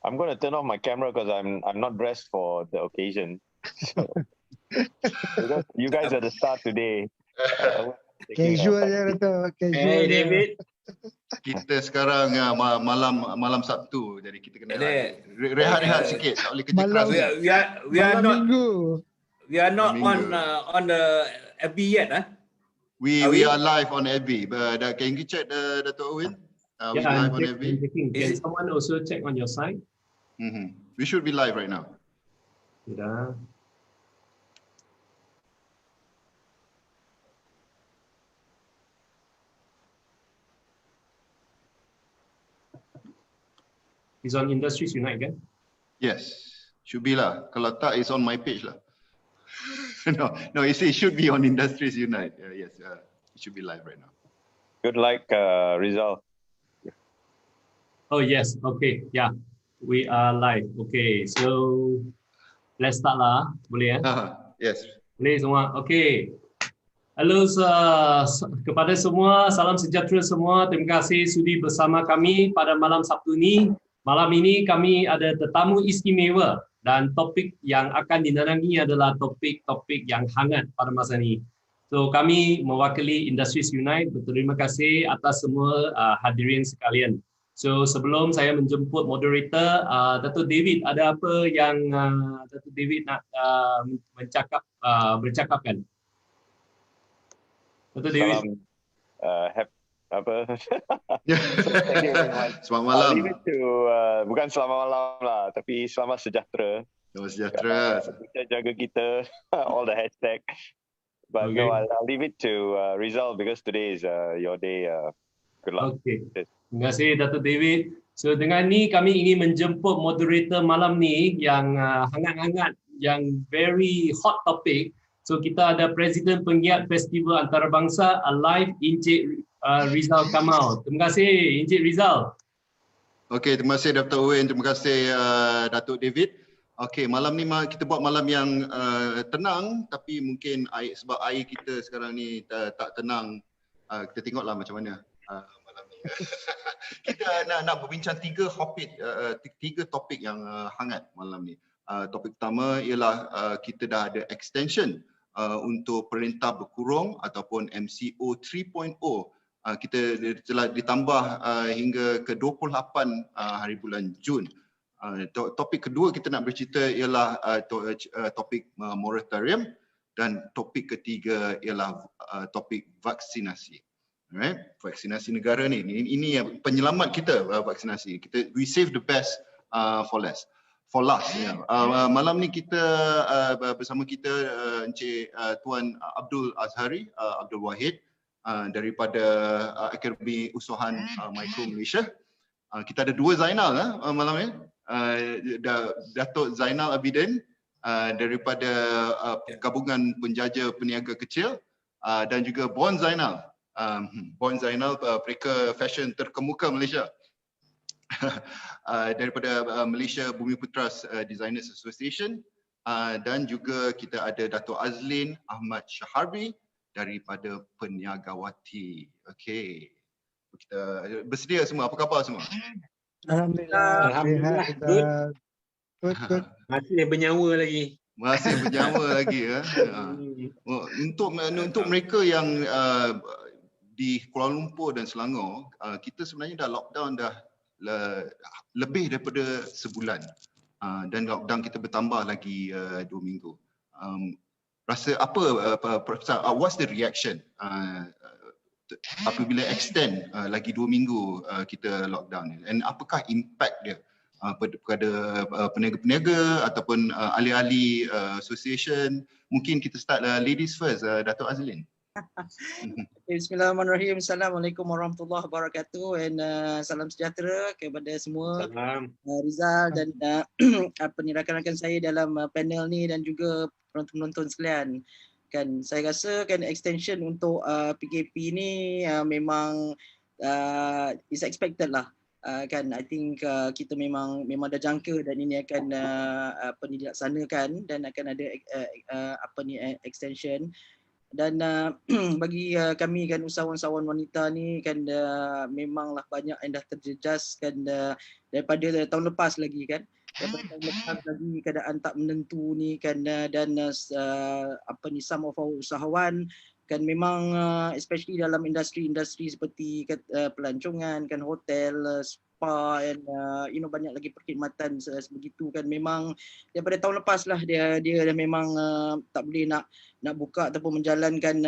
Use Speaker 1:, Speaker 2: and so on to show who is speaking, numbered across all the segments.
Speaker 1: I'm going to turn off my camera because I'm not dressed for the occasion. So, because you guys are the star today.
Speaker 2: Casual je Dato', casual
Speaker 3: Hey
Speaker 2: je.
Speaker 3: David.
Speaker 4: Kita sekarang malam Sabtu, jadi kita kena rehat sikit, tak boleh kerja
Speaker 2: Malam-
Speaker 4: keras.
Speaker 3: We are
Speaker 2: Malam
Speaker 3: not
Speaker 2: minggu.
Speaker 3: we are not
Speaker 4: Minggu.
Speaker 3: on the FB yet, huh?
Speaker 4: We are live on FB. Can you check Dato' Owen? We live on FB.
Speaker 5: Can someone also check on your side?
Speaker 4: We should be live right now.
Speaker 5: Yeah. It's on Industries Unite, kan?
Speaker 4: Yes, should be lah. Kalau tak, it's on my page lah. No, it should be on Industries Unite. Yes, it should be live right now.
Speaker 1: Good luck, Rizal.
Speaker 5: Oh yes, okay, yeah, we are live. Okay, so let's start lah, boleh ya?
Speaker 4: Yes.
Speaker 5: Boleh semua, okay. Halo kepada semua, salam sejahtera semua. Terima kasih sudi bersama kami pada malam Sabtu ini. Malam ini kami ada tetamu istimewa dan topik yang akan dinerangi adalah topik-topik yang hangat pada masa ini. So kami mewakili Industries Unite, berterima kasih atas semua hadirin sekalian. So sebelum saya menjemput moderator, Dato' David, ada apa yang Dato' David nak bercakapkan? Dato' David.
Speaker 1: Salam,
Speaker 4: Thank you very much. Selamat malam.
Speaker 1: I'll leave it to, bukan selamat malam lah, tapi selamat sejahtera.
Speaker 4: Selamat sejahtera.
Speaker 1: Kita jaga kita, all the hashtag. But
Speaker 5: Okay.
Speaker 1: no, I'll leave it to Rizal because today is your day. Good luck.
Speaker 5: Okay. Terima kasih Dato' David. So dengan ni kami ingin menjemput moderator malam ni yang hangat-hangat, yang very hot topic. So kita ada Presiden Penggiat Festival Antarabangsa Alive, Encik Rizal Kamal. Terima kasih Encik Rizal.
Speaker 4: Okay, terima kasih Dr. Owen, terima kasih Datuk David. Okay, malam ni kita buat malam yang tenang, tapi mungkin sebab air kita sekarang ni tak tenang. Kita tengoklah macam mana malam ni. Kita nak berbincang tiga topik yang hangat malam ni. Topik pertama ialah kita dah ada extension untuk Perintah Berkurung ataupun MCO 3.0. Kita telah ditambah hingga ke 28 hari bulan Jun. Topik kedua kita nak bercerita ialah topik moratorium, dan topik ketiga ialah topik vaksinasi. Alright, vaksinasi negara ni ini penyelamat kita, vaksinasi. We save the best for last. Ya. Malam ni kita bersama kita Encik Tuan Abdul Azhari, Abdul Wahid daripada Akademi Usahawan Mikro Malaysia. Kita ada dua Zainal malam ni. Datuk Zainal Abidin daripada Gabungan Penjaja Peniaga Kecil, dan juga Bon Zainal. Bon Zainal, pereka fashion terkemuka Malaysia. Daripada Malaysia Bumi Putra Designers Association, dan juga kita ada Dato' Azlin Ahmad Shaharbi daripada Peniagawati. Okey. Kita bersedia semua, apa khabar semua?
Speaker 2: Alhamdulillah. Good.
Speaker 3: Masih bernyawa lagi.
Speaker 4: Masih bernyawa lagi ya. Untuk mereka yang di Kuala Lumpur dan Selangor, kita sebenarnya dah lockdown dah lebih daripada sebulan, dan lockdown kita bertambah lagi 2 minggu. Rasa apa what's the reaction apabila extend lagi 2 minggu kita lockdown ni, and apakah impact dia kepada peniaga-peniaga ataupun ahli-ahli association? Mungkin kita start ladies first, Dato' Azlin.
Speaker 6: Bismillahirrahmanirrahim. Assalamualaikum warahmatullahi wabarakatuh, and salam sejahtera kepada semua.
Speaker 3: Salam.
Speaker 6: Rizal dan rakan-rakan saya dalam panel ni, dan juga penonton-penonton sekalian. Kan saya rasa kan extension untuk PKP ni memang is expected lah. Kan I think kita memang dah jangka, dan ini akan dilaksanakan, dan akan ada extension. Dan bagi kami kan usahawan-usahawan wanita ni kan memanglah banyak yang dah terjejas kan daripada tahun lepas lagi kan. Daripada tahun lepas lagi keadaan tak menentu ni kan dan apa ni, some of our usahawan kan memang especially dalam industri-industri seperti pelancongan kan, hotel, spa and banyak lagi perkhidmatan sebegitu kan, memang daripada tahun lepas lah dia dah memang tak boleh nak buka ataupun menjalankan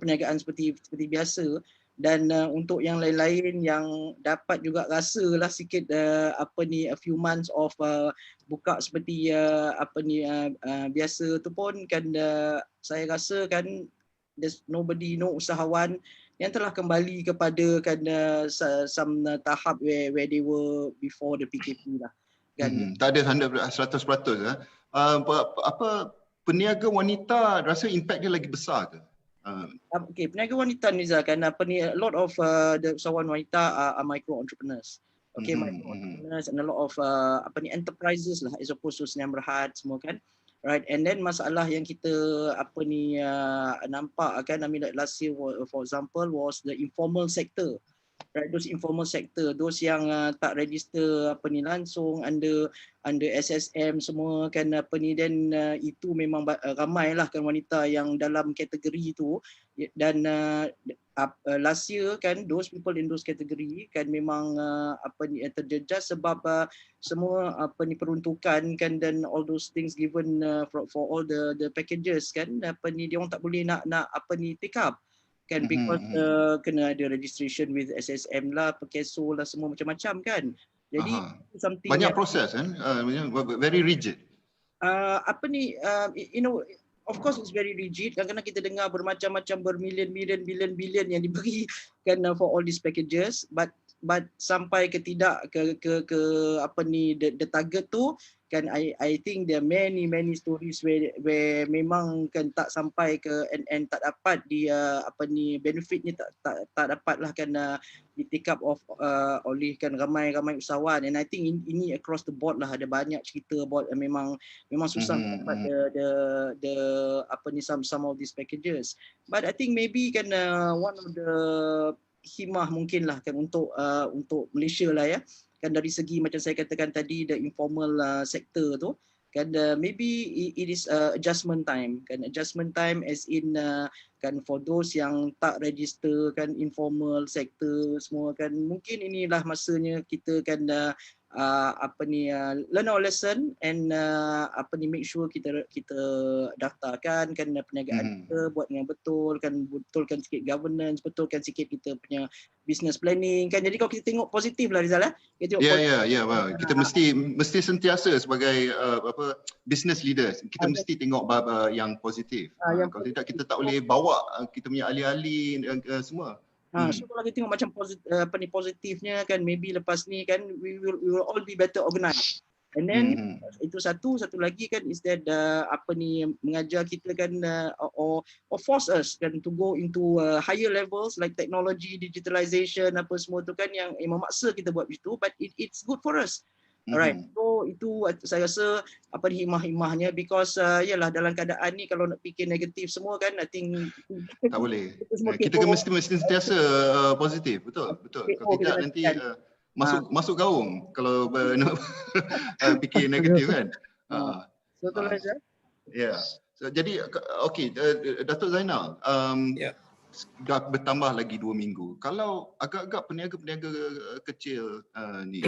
Speaker 6: perniagaan seperti biasa. Dan untuk yang lain-lain yang dapat juga rasalah sikit a few months of buka seperti biasa tu pun kan, saya rasa kan there's nobody, no usahawan yang telah kembali kepada kan some tahap where they were before the PKP lah kan.
Speaker 4: Tak ada 100% apa peniaga wanita rasa impact dia lagi besar ke?
Speaker 6: Okay, peniaga wanita ni kan a lot of the usahawan wanita are micro entrepreneurs. Okay, micro entrepreneurs and a lot of enterprises lah as opposed to Sdn Bhd semua kan. Right, and then masalah yang kita nampak kan, I mean like last year for example was the informal sector. Right, those informal sector, those yang tak register langsung under SSM semua kan then itu memang ramailah kan wanita yang dalam kategori itu. Dan last year kan those people in those category kan memang terjejas sebab semua peruntukan kan dan all those things given for all the packages kan dia orang tak boleh nak take up kan, because kena ada registration with SSM lah, Perkeso lah, semua macam-macam kan. Jadi something
Speaker 4: banyak proses kan, very rigid.
Speaker 6: Of course it's very rigid. Kadang-kadang kita dengar bermacam-macam berbilion yang diberi kan for all these packages, but sampai ke tidak ke the target tu kan, I think there are many stories where memang kan tak sampai ke and tak dapat dia benefitnya tak dapat lah kan di take up oleh kan ramai usahawan. And I think ini across the board lah, ada banyak cerita about memang susah dapat the some of these packages. But I think maybe kan one of the himah mungkin lah kan untuk Malaysia lah ya kan, dari segi macam saya katakan tadi the informal sector tu kan, maybe it is adjustment time kan, adjustment time as in kan for those yang tak register kan informal sector semua kan, mungkin inilah masanya kita kan learn our lesson and make sure kita daftarkan kan perniagaan kita, buat dengan betul kan, betulkan sikit governance, betulkan sikit kita punya business planning kan. Jadi kalau kita tengok positif lah Rizal
Speaker 4: kita mesti sentiasa sebagai business leaders kita mesti tengok yang positif. Kalau tidak kita tak boleh bawa kita punya ahli-ahli semua.
Speaker 6: So kalau kita tengok macam positifnya kan, maybe lepas ni kan we will all be better organized. And then itu satu lagi kan is that mengajar kita kan or force us kan to go into higher levels like technology, digitalization apa semua tu kan, yang memaksa kita buat itu, but it's good for us. Alright, so itu saya rasa himah-himahnya, because yalah dalam keadaan ni kalau nak fikir negatif semua kan, I think
Speaker 4: tak boleh. Kita mesti sentiasa positif, betul. Kalau tidak nanti masuk gaung kalau nak fikir negatif kan.
Speaker 6: Betul lah Zai.
Speaker 4: Ya. Jadi okey, Datuk Zainal, dah bertambah lagi 2 minggu. Kalau agak-agak peniaga-peniaga kecil ni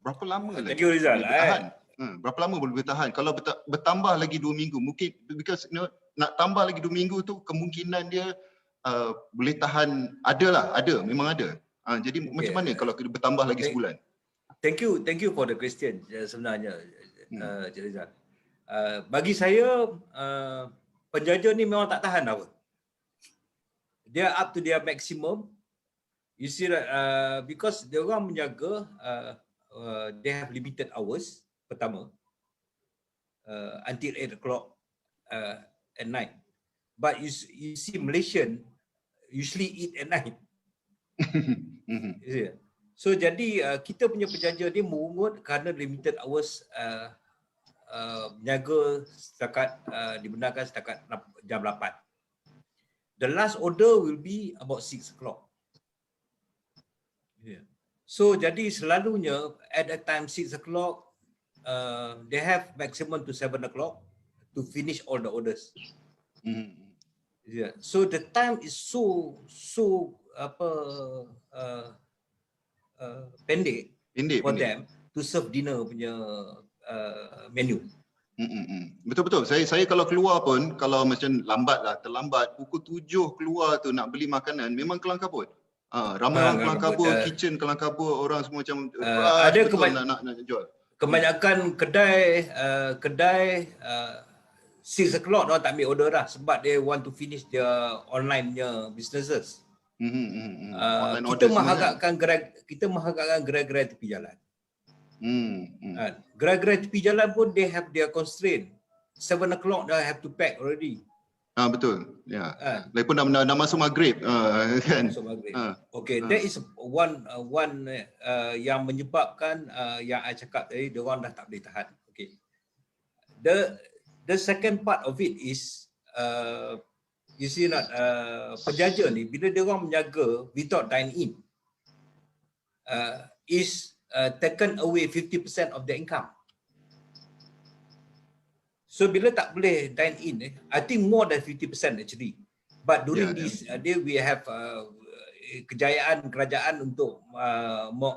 Speaker 4: berapa lama lagi boleh bertahan? Berapa lama boleh bertahan? Kalau bertambah lagi 2 minggu, mungkin because nak tambah lagi 2 minggu tu kemungkinan dia boleh tahan, memang ada. Jadi macam mana kalau bertambah lagi sebulan?
Speaker 3: Thank you for the question sebenarnya, Cik Rizal. Bagi saya penjaja ni memang tak tahan apa. Dia up to their maximum. You see because dia orang menjaga they have limited hours pertama until 8 o'clock at night. But you see Malaysian usually eat at night. So jadi kita punya penjaja ni mengungut kerana limited hours menjaga setakat dibenarkan setakat jam 8. the last order will be about 6 o'clock. Yeah. So jadi selalunya at that time 6 o'clock, they have maximum to 7 o'clock to finish all the orders. Yeah. So the time is so pendek for them to serve dinner punya menu.
Speaker 4: Betul-betul. Saya kalau keluar pun, kalau macam terlambat, pukul 7 keluar tu nak beli makanan, memang kelang kabut. Ramai orang kelang kabut, kitchen kelang kabut, orang semua macam
Speaker 3: ada
Speaker 4: nak jual.
Speaker 3: Kebanyakan kedai 6 o'clock orang tak ambil order dah sebab they want to finish their online punya businesses. Kita mengharapkan gerai-gerai tepi jalan. Gerai-gerai tepi jalan pun they have their constraint. 7 o'clock dah have to pack already.
Speaker 4: Betul. Ya. Lagipun dah masuk maghrib kan.
Speaker 3: Masuk maghrib. Okay, that is one yang menyebabkan yang I cakap tadi dia orang dah tak boleh tahan. Okay. The second part of it is you see not penjaja ni bila dia orang menjaga without dine in is taken away 50% of their income. So bila tak boleh dine in, I think more than 50% actually. But during this day we have kejayaan kerajaan untuk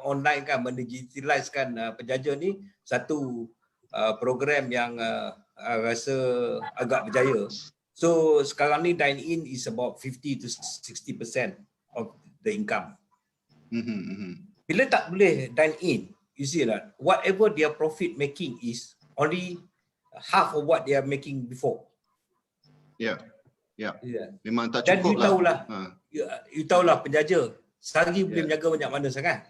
Speaker 3: online kan, mendigitalizekan penjaja ni, satu program yang rasa agak berjaya. So sekarang ni dine in is about 50 to 60% of the income. Bila tak boleh dine in, you see that whatever their profit making is only half of what they are making before. Yeah. Memang tak cukup. Dan you tahulah, you tahulah penjaja sehari boleh menjaga banyak mana sangat.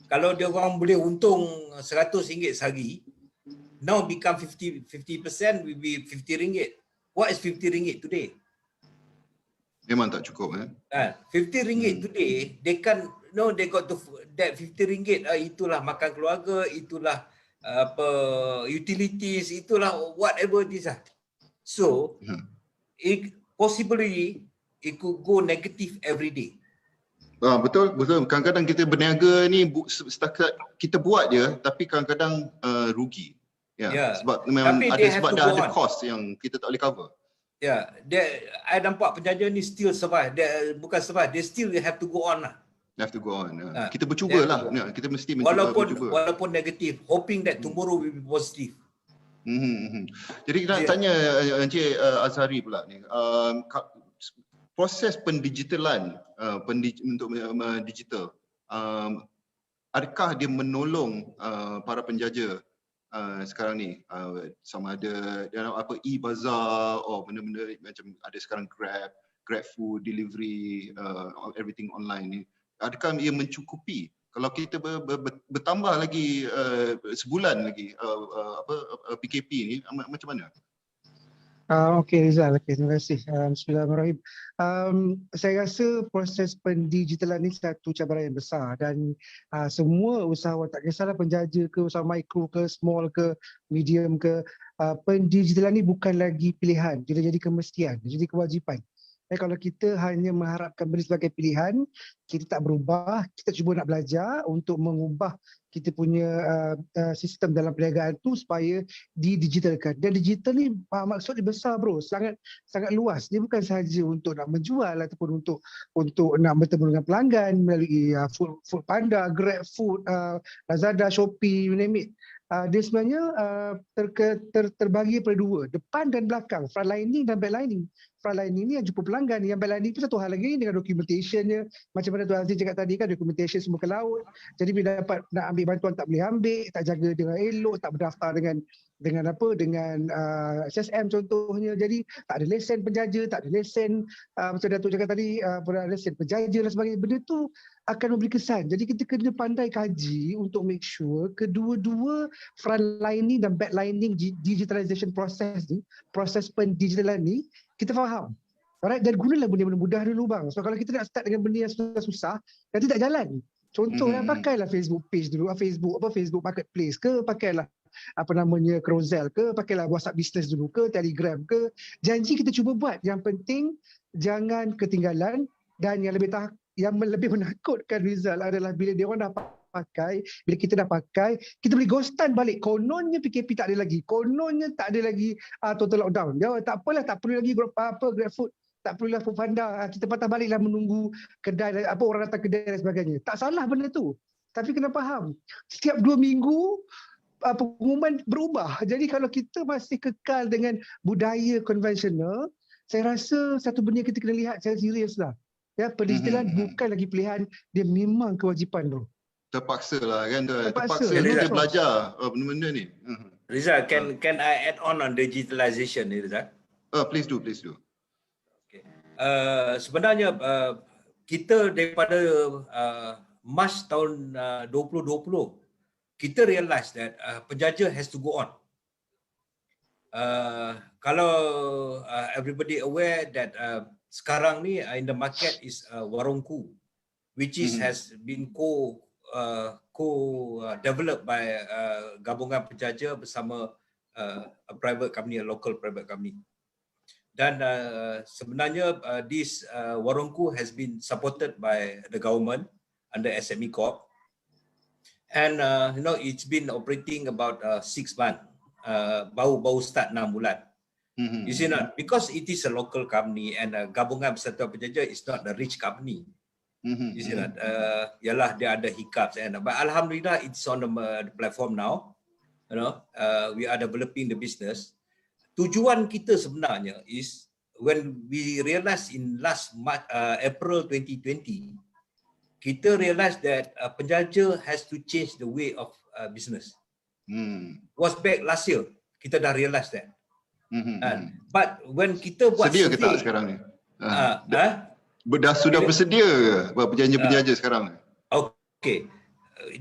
Speaker 3: Kalau dia orang boleh untung RM100 sehari, now become 50% will be RM50. What is RM50 today?
Speaker 4: Memang tak cukup.
Speaker 3: RM50 today, they got to that RM50. Itulah makan keluarga, itulah utilities, itulah whatever it is. So possibly it could go negative every day.
Speaker 4: Betul. Kadang-kadang kita berniaga ni setakat kita buat je, tapi kadang-kadang rugi. Sebab memang ada cost yang kita tak boleh cover. I nampak penjaja ni still survive. Bukan survive, they still have to go on lah. Kita bercubalah. Kita mesti mencuba.
Speaker 3: Walaupun negatif, hoping that tomorrow will be positive.
Speaker 4: Jadi kita nak tanya Encik Azhari pula ni. Proses pendigitalan untuk digital, adakah dia menolong para penjaja sekarang ni, sama ada e-bazaar atau benda-benda macam ada sekarang Grab food delivery, everything online ni, adakah ia mencukupi kalau kita bertambah lagi sebulan lagi PKP ni, macam mana?
Speaker 2: Okey Rizal, terima kasih. Bismillahirrahmanirrahim. Saya rasa proses pendigitalan ini satu cabaran yang besar dan semua usahawan, tak kisahlah penjaja ke, usaha mikro ke, small ke, medium ke, pendigitalan ini bukan lagi pilihan, dia jadi kemestian, dia jadi kewajipan. Kalau kita hanya mengharapkan benda sebagai pilihan, kita tak berubah, kita cuba nak belajar untuk mengubah kita punya sistem dalam perniagaan tu supaya didigitalkan. Dan digital ni maksud dia besar bro, sangat luas. Dia bukan sahaja untuk nak menjual ataupun untuk nak bertemu dengan pelanggan melalui Food Panda, Grab Food, Lazada, Shopee, you name it. Dia sebenarnya terbagi pada dua, depan dan belakang, frontlining dan backlining. Frontlining ni yang jumpa pelanggan, yang backlining tu satu hal lagi dengan documentationnya. Macam mana Tuan Aziz cakap tadi kan, documentation semua ke laut. Jadi bila dapat nak ambil bantuan tak boleh ambil, tak jaga dengan elok, tak berdaftar dengan SSM contohnya. Jadi tak ada lesen penjaja, tak ada lesen macam Datuk cakap tadi, lesen penjaja dan sebagainya. Benda tu akan memberi kesan. Jadi kita kena pandai kaji untuk make sure kedua-dua frontlining dan backlining digitalization process ni, proses pendigitalan ni kita faham. Alright, dan gunalah benda-benda mudah dulu bang. So kalau kita nak start dengan benda yang susah-susah, nanti tak jalan. Contohnya pakailah Facebook page dulu, Facebook Marketplace ke, pakailah Carousel ke, pakailah WhatsApp Business dulu ke, Telegram ke. Janji kita cuba buat. Yang penting jangan ketinggalan, dan yang lebih menakutkan, Rizal, adalah bila dia orang dah pakai, bila kita dah pakai, kita boleh ghostan balik. Kononnya PKP tak ada lagi. Kononnya tak ada lagi total lockdown. Ya, tak apalah, tak perlu lagi GrabFood, tak perlulah Foodpanda. Kita patah baliklah menunggu kedai, orang datang kedai dan sebagainya. Tak salah benda tu. Tapi kena faham, setiap 2 minggu pengumuman berubah. Jadi kalau kita masih kekal dengan budaya konvensional, saya rasa satu benda kita kena lihat secara serius lah. Ya, pendigitalan bukan lagi pilihan, dia memang kewajipan, bro.
Speaker 4: Terpaksa lah kan.
Speaker 2: Terpaksa.
Speaker 4: Kita belajar benda-benda ni.
Speaker 3: Rizal, can I add on digitalization ni, Rizal?
Speaker 4: Please do.
Speaker 3: Okay. Sebenarnya kita daripada Mac tahun 2020, kita realise that penjaja has to go on. Kalau everybody aware that sekarang ni in the market is Warungku, which is has been co-developed by gabungan penjaja bersama a private company, a local private company. Dan sebenarnya this Warungku has been supported by the government under SME Corp, and it's been operating about 6 months. Baru start 6 bulan. You see not, because it is a local company and gabungan bersatuan penjaja is not the rich company. You see not, yalah dia ada hiccups, but alhamdulillah it's on the platform now. We are developing the business. Tujuan kita sebenarnya is when we realize in last April 2020, kita realize that penjaja has to change the way of business. Was back last year, kita dah realize that. But when kita buat
Speaker 4: sedia ke tak sekarang ni? Sudah bersedia ke penjaja-penjaja sekarang?
Speaker 3: Okay,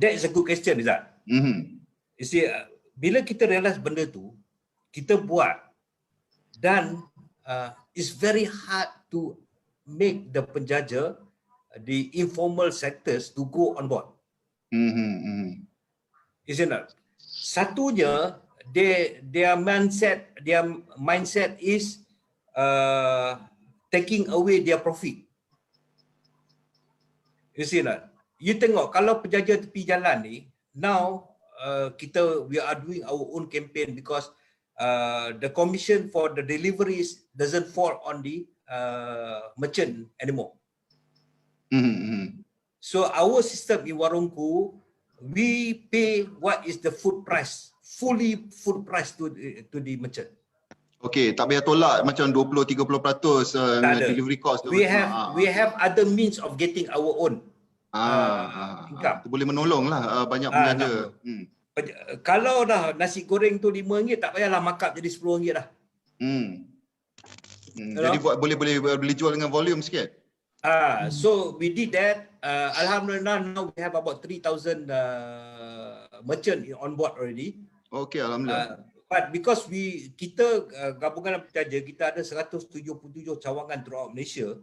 Speaker 3: that is a good question, Izzat. You see, bila kita realize benda tu, kita buat, dan it's very hard to make the penjaja, the informal sectors to go on board. Is it not? Satunya, their mindset is taking away their profit. You see not? You tengok kalau penjaja tepi jalan ni, now we are doing our own campaign because the commission for the deliveries doesn't fall on the merchant anymore. So our system in Warungku, we pay what is the food price, fully food price to the merchant.
Speaker 4: Okay, tak payah tolak macam 20-30% delivery cost.
Speaker 3: We have other means of getting our own income.
Speaker 4: Itu boleh menolong lah banyak penjaja.
Speaker 3: Kalau dah nasi goreng tu RM5, tak payahlah markup jadi RM10 dah.
Speaker 4: Jadi boleh jual dengan volume sikit.
Speaker 3: So we did that. Alhamdulillah, now we have about 3,000 merchant on board already.
Speaker 4: Okay, alhamdulillah.
Speaker 3: But because kita gabungan penjaja, kita ada 177 cawangan throughout Malaysia,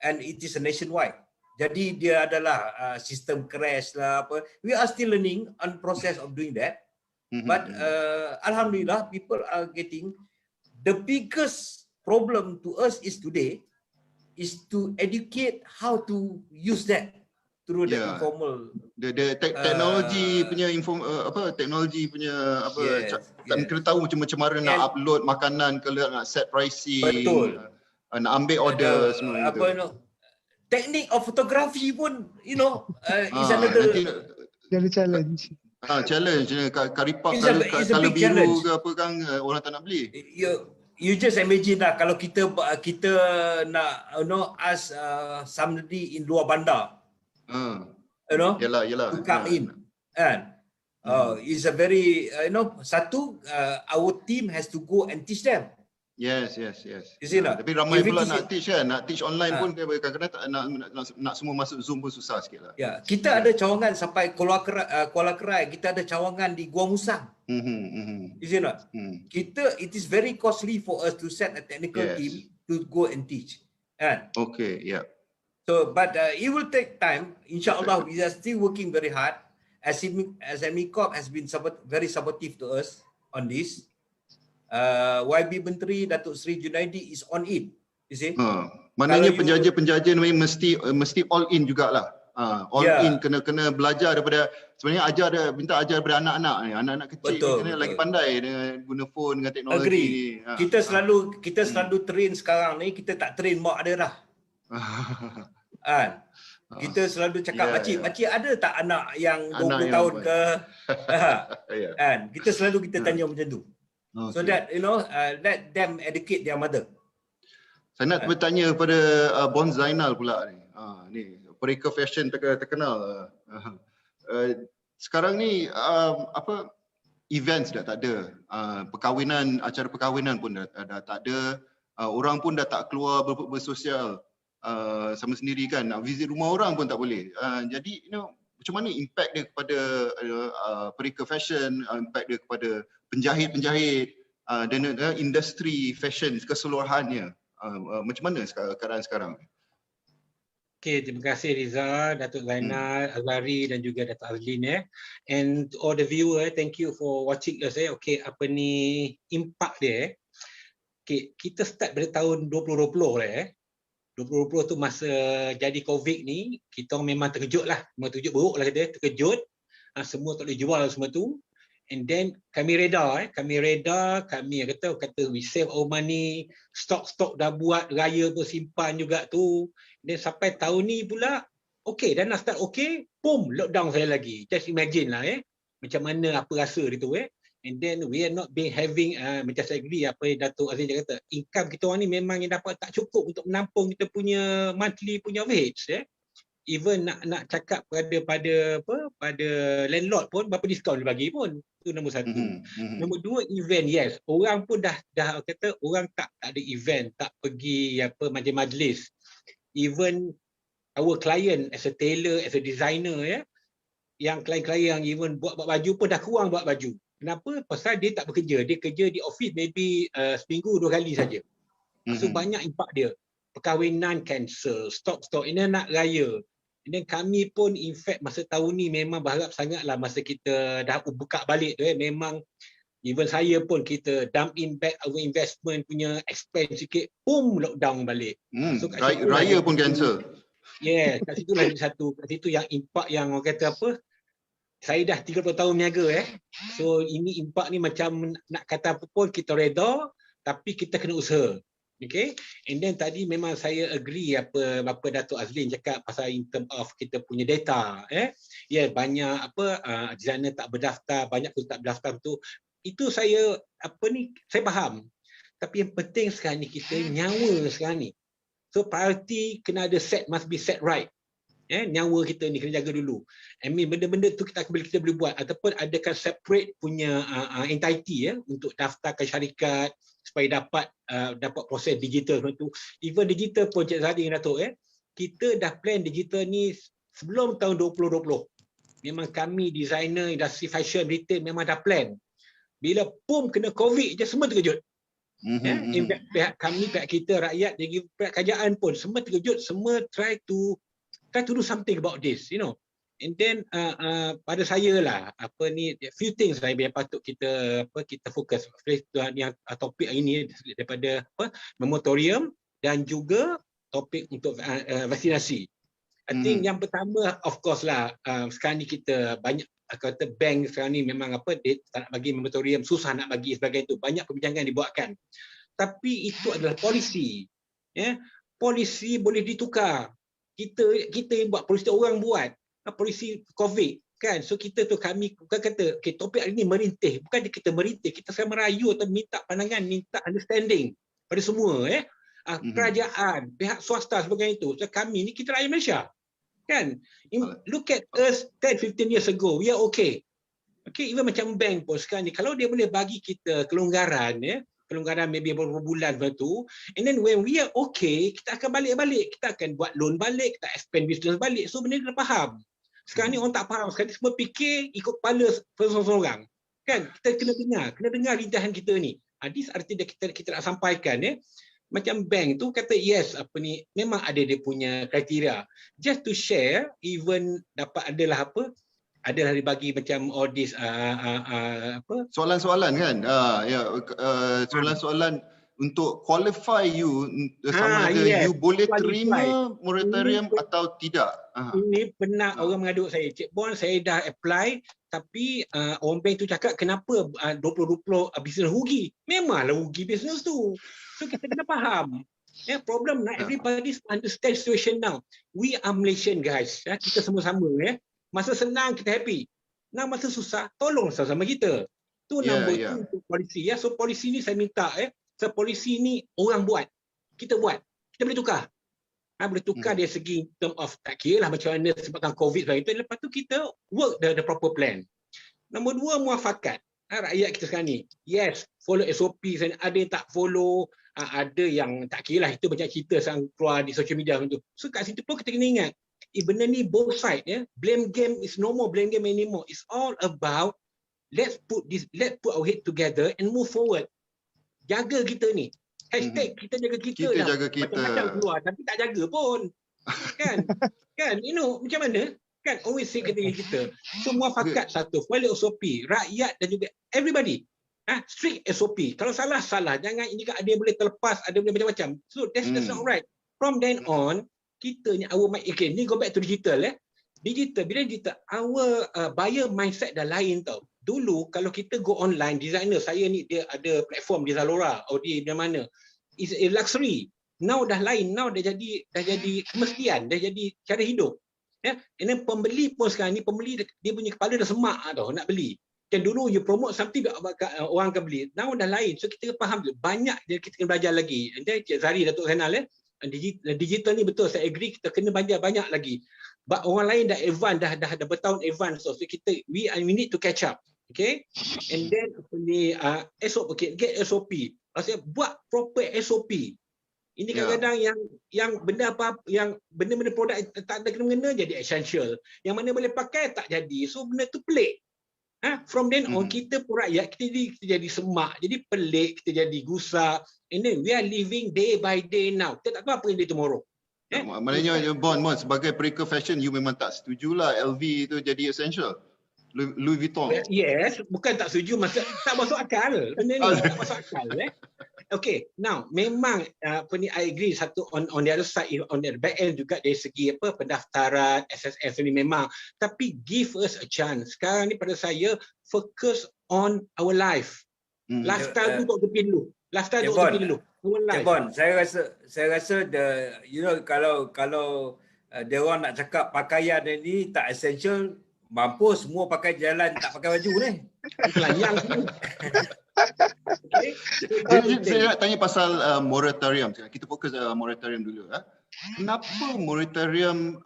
Speaker 3: and it is a nationwide. Jadi dia adalah sistem crash lah apa. We are still learning on process of doing that. But alhamdulillah, people are getting. The biggest problem to us is today is to educate how to use that through the informal.
Speaker 4: The teknologi punya teknologi punya kena tahu macam mana nak upload makanan, kalau nak set pricing, nak ambil order semua itu.
Speaker 3: Teknik of fotografi pun is another
Speaker 2: challenge.
Speaker 4: Challenge karipap kalau biru ke apa kan orang tak nak beli.
Speaker 3: You just imagine lah kalau kita nak ask somebody in luar bandar,
Speaker 4: yalah,
Speaker 3: to come in, and it's a very our team has to go and teach them.
Speaker 4: Yes.
Speaker 3: You see not?
Speaker 4: Tapi ramai pula nak teach kan, nak teach online pun kadang-kadang nak semua masuk Zoom pun susah sikit lah.
Speaker 3: Ya, kita ada cawangan sampai Kuala Kerai, kita ada cawangan di Gua Musang. You see not? It is very costly for us to set a technical team to go and teach. And
Speaker 4: okay, yeah.
Speaker 3: So, but it will take time. InsyaAllah, we are still working very hard. SME Corp has been very supportive to us on this. YB Menteri Datuk Seri Junaidi is on it. You see?
Speaker 4: Maknanya penjaja-penjaja ni mesti all in jugalah. All in, kena belajar daripada, sebenarnya minta ajar daripada anak-anak ni. Anak-anak kecil
Speaker 3: betul,
Speaker 4: ni lagi pandai dengan guna phone, dengan teknologi
Speaker 3: agree
Speaker 4: ni.
Speaker 3: Kita selalu train sekarang ni, kita tak train mak dia dah. Kita selalu cakap, makcik ada tak anak yang 20 tahun ke? Kita selalu tanya macam tu. So that let them educate their mother.
Speaker 4: Saya nak bertanya kepada Bon Zainal pula ni. Ni Perika Fashion terkenal. Sekarang ni events dah tak ada. Acara perkahwinan pun dah tak ada. Orang pun dah tak keluar bersosial sama sendiri kan. Nak visit rumah orang pun tak boleh. Jadi macam mana impact dia kepada Perika Fashion, impact dia kepada penjahit-penjahit dan industri fashion keseluruhannya. Macam mana keadaan sekarang?
Speaker 7: Okay, terima kasih Riza, Datuk Zainal, Azhari dan juga Datuk Azlin. And to all the viewer, thank you for watching us. Okay, apa ni impact dia? Okay, kita start pada tahun 2020 lah. 2020 tu masa jadi COVID ni, kita memang terkejut lah. Memang terkejut buruk lah kita, terkejut. Semua tak boleh jual semua tu. And then kami reda, kami kata we save our money, stok dah buat, raya pun simpan juga tu. Dan sampai tahun ni pula, okay, dah nak start okay, boom, lockdown saya lagi. Just imagine lah macam mana apa rasa dia tu And then we are not having, macam saya agree apa yang Datuk Aziz kata, income kita orang ni memang yang dapat tak cukup untuk menampung kita punya monthly punya wage. Even nak cakap pada landlord pun berapa diskaun dia bagi pun. Itu nombor satu. Nombor dua, event, yes. Orang pun dah kata orang tak ada event, tak pergi majlis. Even our client as a tailor, as a designer yang klien-klien yang even buat baju pun dah kurang buat baju. Kenapa? Pasal dia tak bekerja. Dia kerja di office maybe seminggu 2 kali saja. So banyak impak dia. Perkahwinan cancel, stok ini nak raya. Dan kami pun in fact masa tahun ni memang berharap sangatlah masa kita dah buka balik tu memang even saya pun kita dump in back our investment punya expense sikit, boom, lockdown balik.
Speaker 4: So raya pun cancel.
Speaker 7: Kat situ lagi satu. Kat situ yang impak yang orang kata apa, saya dah 30 tahun berniaga So ini impak ni macam nak kata apa pun kita reda, tapi kita kena usaha. Okay, and then tadi memang saya agree apa Datuk Azlin cakap pasal in term of kita punya data. Banyak designer tak berdaftar, banyak pun tak berdaftar tu. Itu saya saya faham. Tapi yang penting sekarang ni kita nyawa sekarang ni. So priority kena ada must be set right. Nyawa kita ni kena jaga dulu. I mean benda-benda tu kita boleh buat ataupun adakan separate punya entity untuk daftarkan syarikat supaya dapat proses digital tu. Even digital pun Cik Zadi dengan Datuk kita dah plan digital ni sebelum tahun 2020. Memang kami designer, industri fashion, retail memang dah plan. Bila boom kena COVID je semua terkejut. Pihak kami, pihak kita, rakyat, pihak kerajaan pun semua terkejut, semua try to do something about this, And then pada saya lah few things yang patut kita fokus. Yang topik ini daripada moratorium dan juga topik untuk vaksinasi. I think yang pertama of course lah sekarang ni kita banyak kata bank sekarang ni memang dia tak nak bagi moratorium, susah nak bagi sebagainya tu. Banyak perbincangan dibuatkan. Tapi itu adalah polisi. Polisi boleh ditukar. Kita yang buat, polisi orang buat. Polisi COVID kan. So kita tu kami bukan kata topik hari ni merintih, bukan kita merintih, kita sekarang merayu atau minta pandangan, minta understanding pada semua kerajaan, pihak swasta sebagainya itu. So kami ni kita rakyat Malaysia kan. Look at us 10-15 years ago, we are okay. Okay, even macam bank pun sekarang ni kalau dia boleh bagi kita kelonggaran kelonggaran maybe beberapa bulan tu, and then when we are okay, kita akan balik-balik, kita akan buat loan balik, kita expand business balik. So benda kita faham. Sekarang ni orang tak faham, sekarang ni semua fikir ikut kepala seorang-seorang kan. Kita kena dengar rintahan kita ni. This arti kita nak sampaikan macam bank tu kata yes memang ada dia punya kriteria. Just to share, even dapat adalah adalah dibagi macam all this apa
Speaker 4: Soalan-soalan kan? Soalan-soalan untuk qualify you sama ada
Speaker 7: yes,
Speaker 4: you boleh
Speaker 7: qualify.
Speaker 4: terima moratorium atau tidak.
Speaker 7: Ini pernah orang mengaduk saya, Cik Bon, saya dah apply tapi orang bank tu cakap kenapa 2020 bisnes rugi. Memanglah rugi bisnes tu. So kita kena faham. Problem not everybody understand situation now. We are Malaysian guys. Kita semua-sama Masa senang kita happy. Nah masa susah tolong sama-sama kita. Tu number two untuk polisi So polisi ni saya minta so polisi ni orang buat. Kita buat. Kita boleh tukar. Boleh tukar dari segi term of tak kira lah macam mana sebabkan COVID sebagainya. Lepas tu kita work the proper plan. Nombor dua, muafakat. Rakyat kita sekarang ni. Yes, follow SOP. Ada yang tak follow. Ada yang tak kira lah. Itu banyak cerita yang keluar di social media macam tu. So kat situ pun kita kena ingat. Benda ni both side. Blame game is no more blame game anymore. It's all about let's put our head together and move forward. Jaga kita ni. Hashtag kita jaga kita
Speaker 4: Kita
Speaker 7: dah.
Speaker 4: jaga kita.
Speaker 7: Macam-macam keluar tapi tak jaga pun. Kan? Macam mana? Kan always say ketika kita. So muafakat satu, follow SOP, rakyat dan juga everybody. Strict SOP. Kalau salah. Jangan ini kan ada yang boleh terlepas, ada yang boleh macam-macam. So that's not right. From then on, kita ni ni go back to digital Digital, bila digital, our buyer mindset dah lain tau. Dulu kalau kita go online, designer saya ni dia ada platform di Zalora atau di mana. It's a luxury. Now dah lain, now dah jadi kemestian, dah jadi cara hidup. And then pembeli pun sekarang ni dia punya kepala dah semak tau nak beli. Dan dulu you promote something orang akan beli. Now dah lain. So kita faham banyak dia kita kena belajar lagi. And then Cik Zari, Datuk Zainal digital ni betul saya agree kita kena belajar banyak lagi. But orang lain dah advance dah bertahun advance so kita we need to catch up. Okay, and then SOP, get SOP. Maksudnya buat proper SOP. Ini kadang-kadang yang benda apa yang benda-benda produk tak ada kena-mengena jadi essential. Yang mana boleh pakai tak jadi. So benda tu pelik. From then on kita pun rakyat kita jadi semak, jadi pelik, kita jadi gusar. And then we are living day by day now. Kita tak tahu apa yang dia tomorrow.
Speaker 4: Maknanya Bon sebagai periker fashion you memang tak setujulah LV itu jadi essential. Louis Vuitton.
Speaker 7: Yes, bukan tak setuju, tak masuk akal. Benda ni tak masuk akal. Okay, now memang I agree satu on the other side, on the back end juga dari segi pendaftaran SSF ni memang. Tapi give us a chance. Sekarang ni pada saya fokus on our life. Lifestyle tu tak tepi dulu. Lifestyle tu tepi dulu.
Speaker 3: Bon, saya rasa kalau dia orang nak cakap pakaian ni tak essential, mampus semua pakai jalan tak pakai baju ni.
Speaker 7: Telanjang semua.
Speaker 4: Saya nak tanya pasal moratorium. Kita fokus moratorium dulu. Kenapa moratorium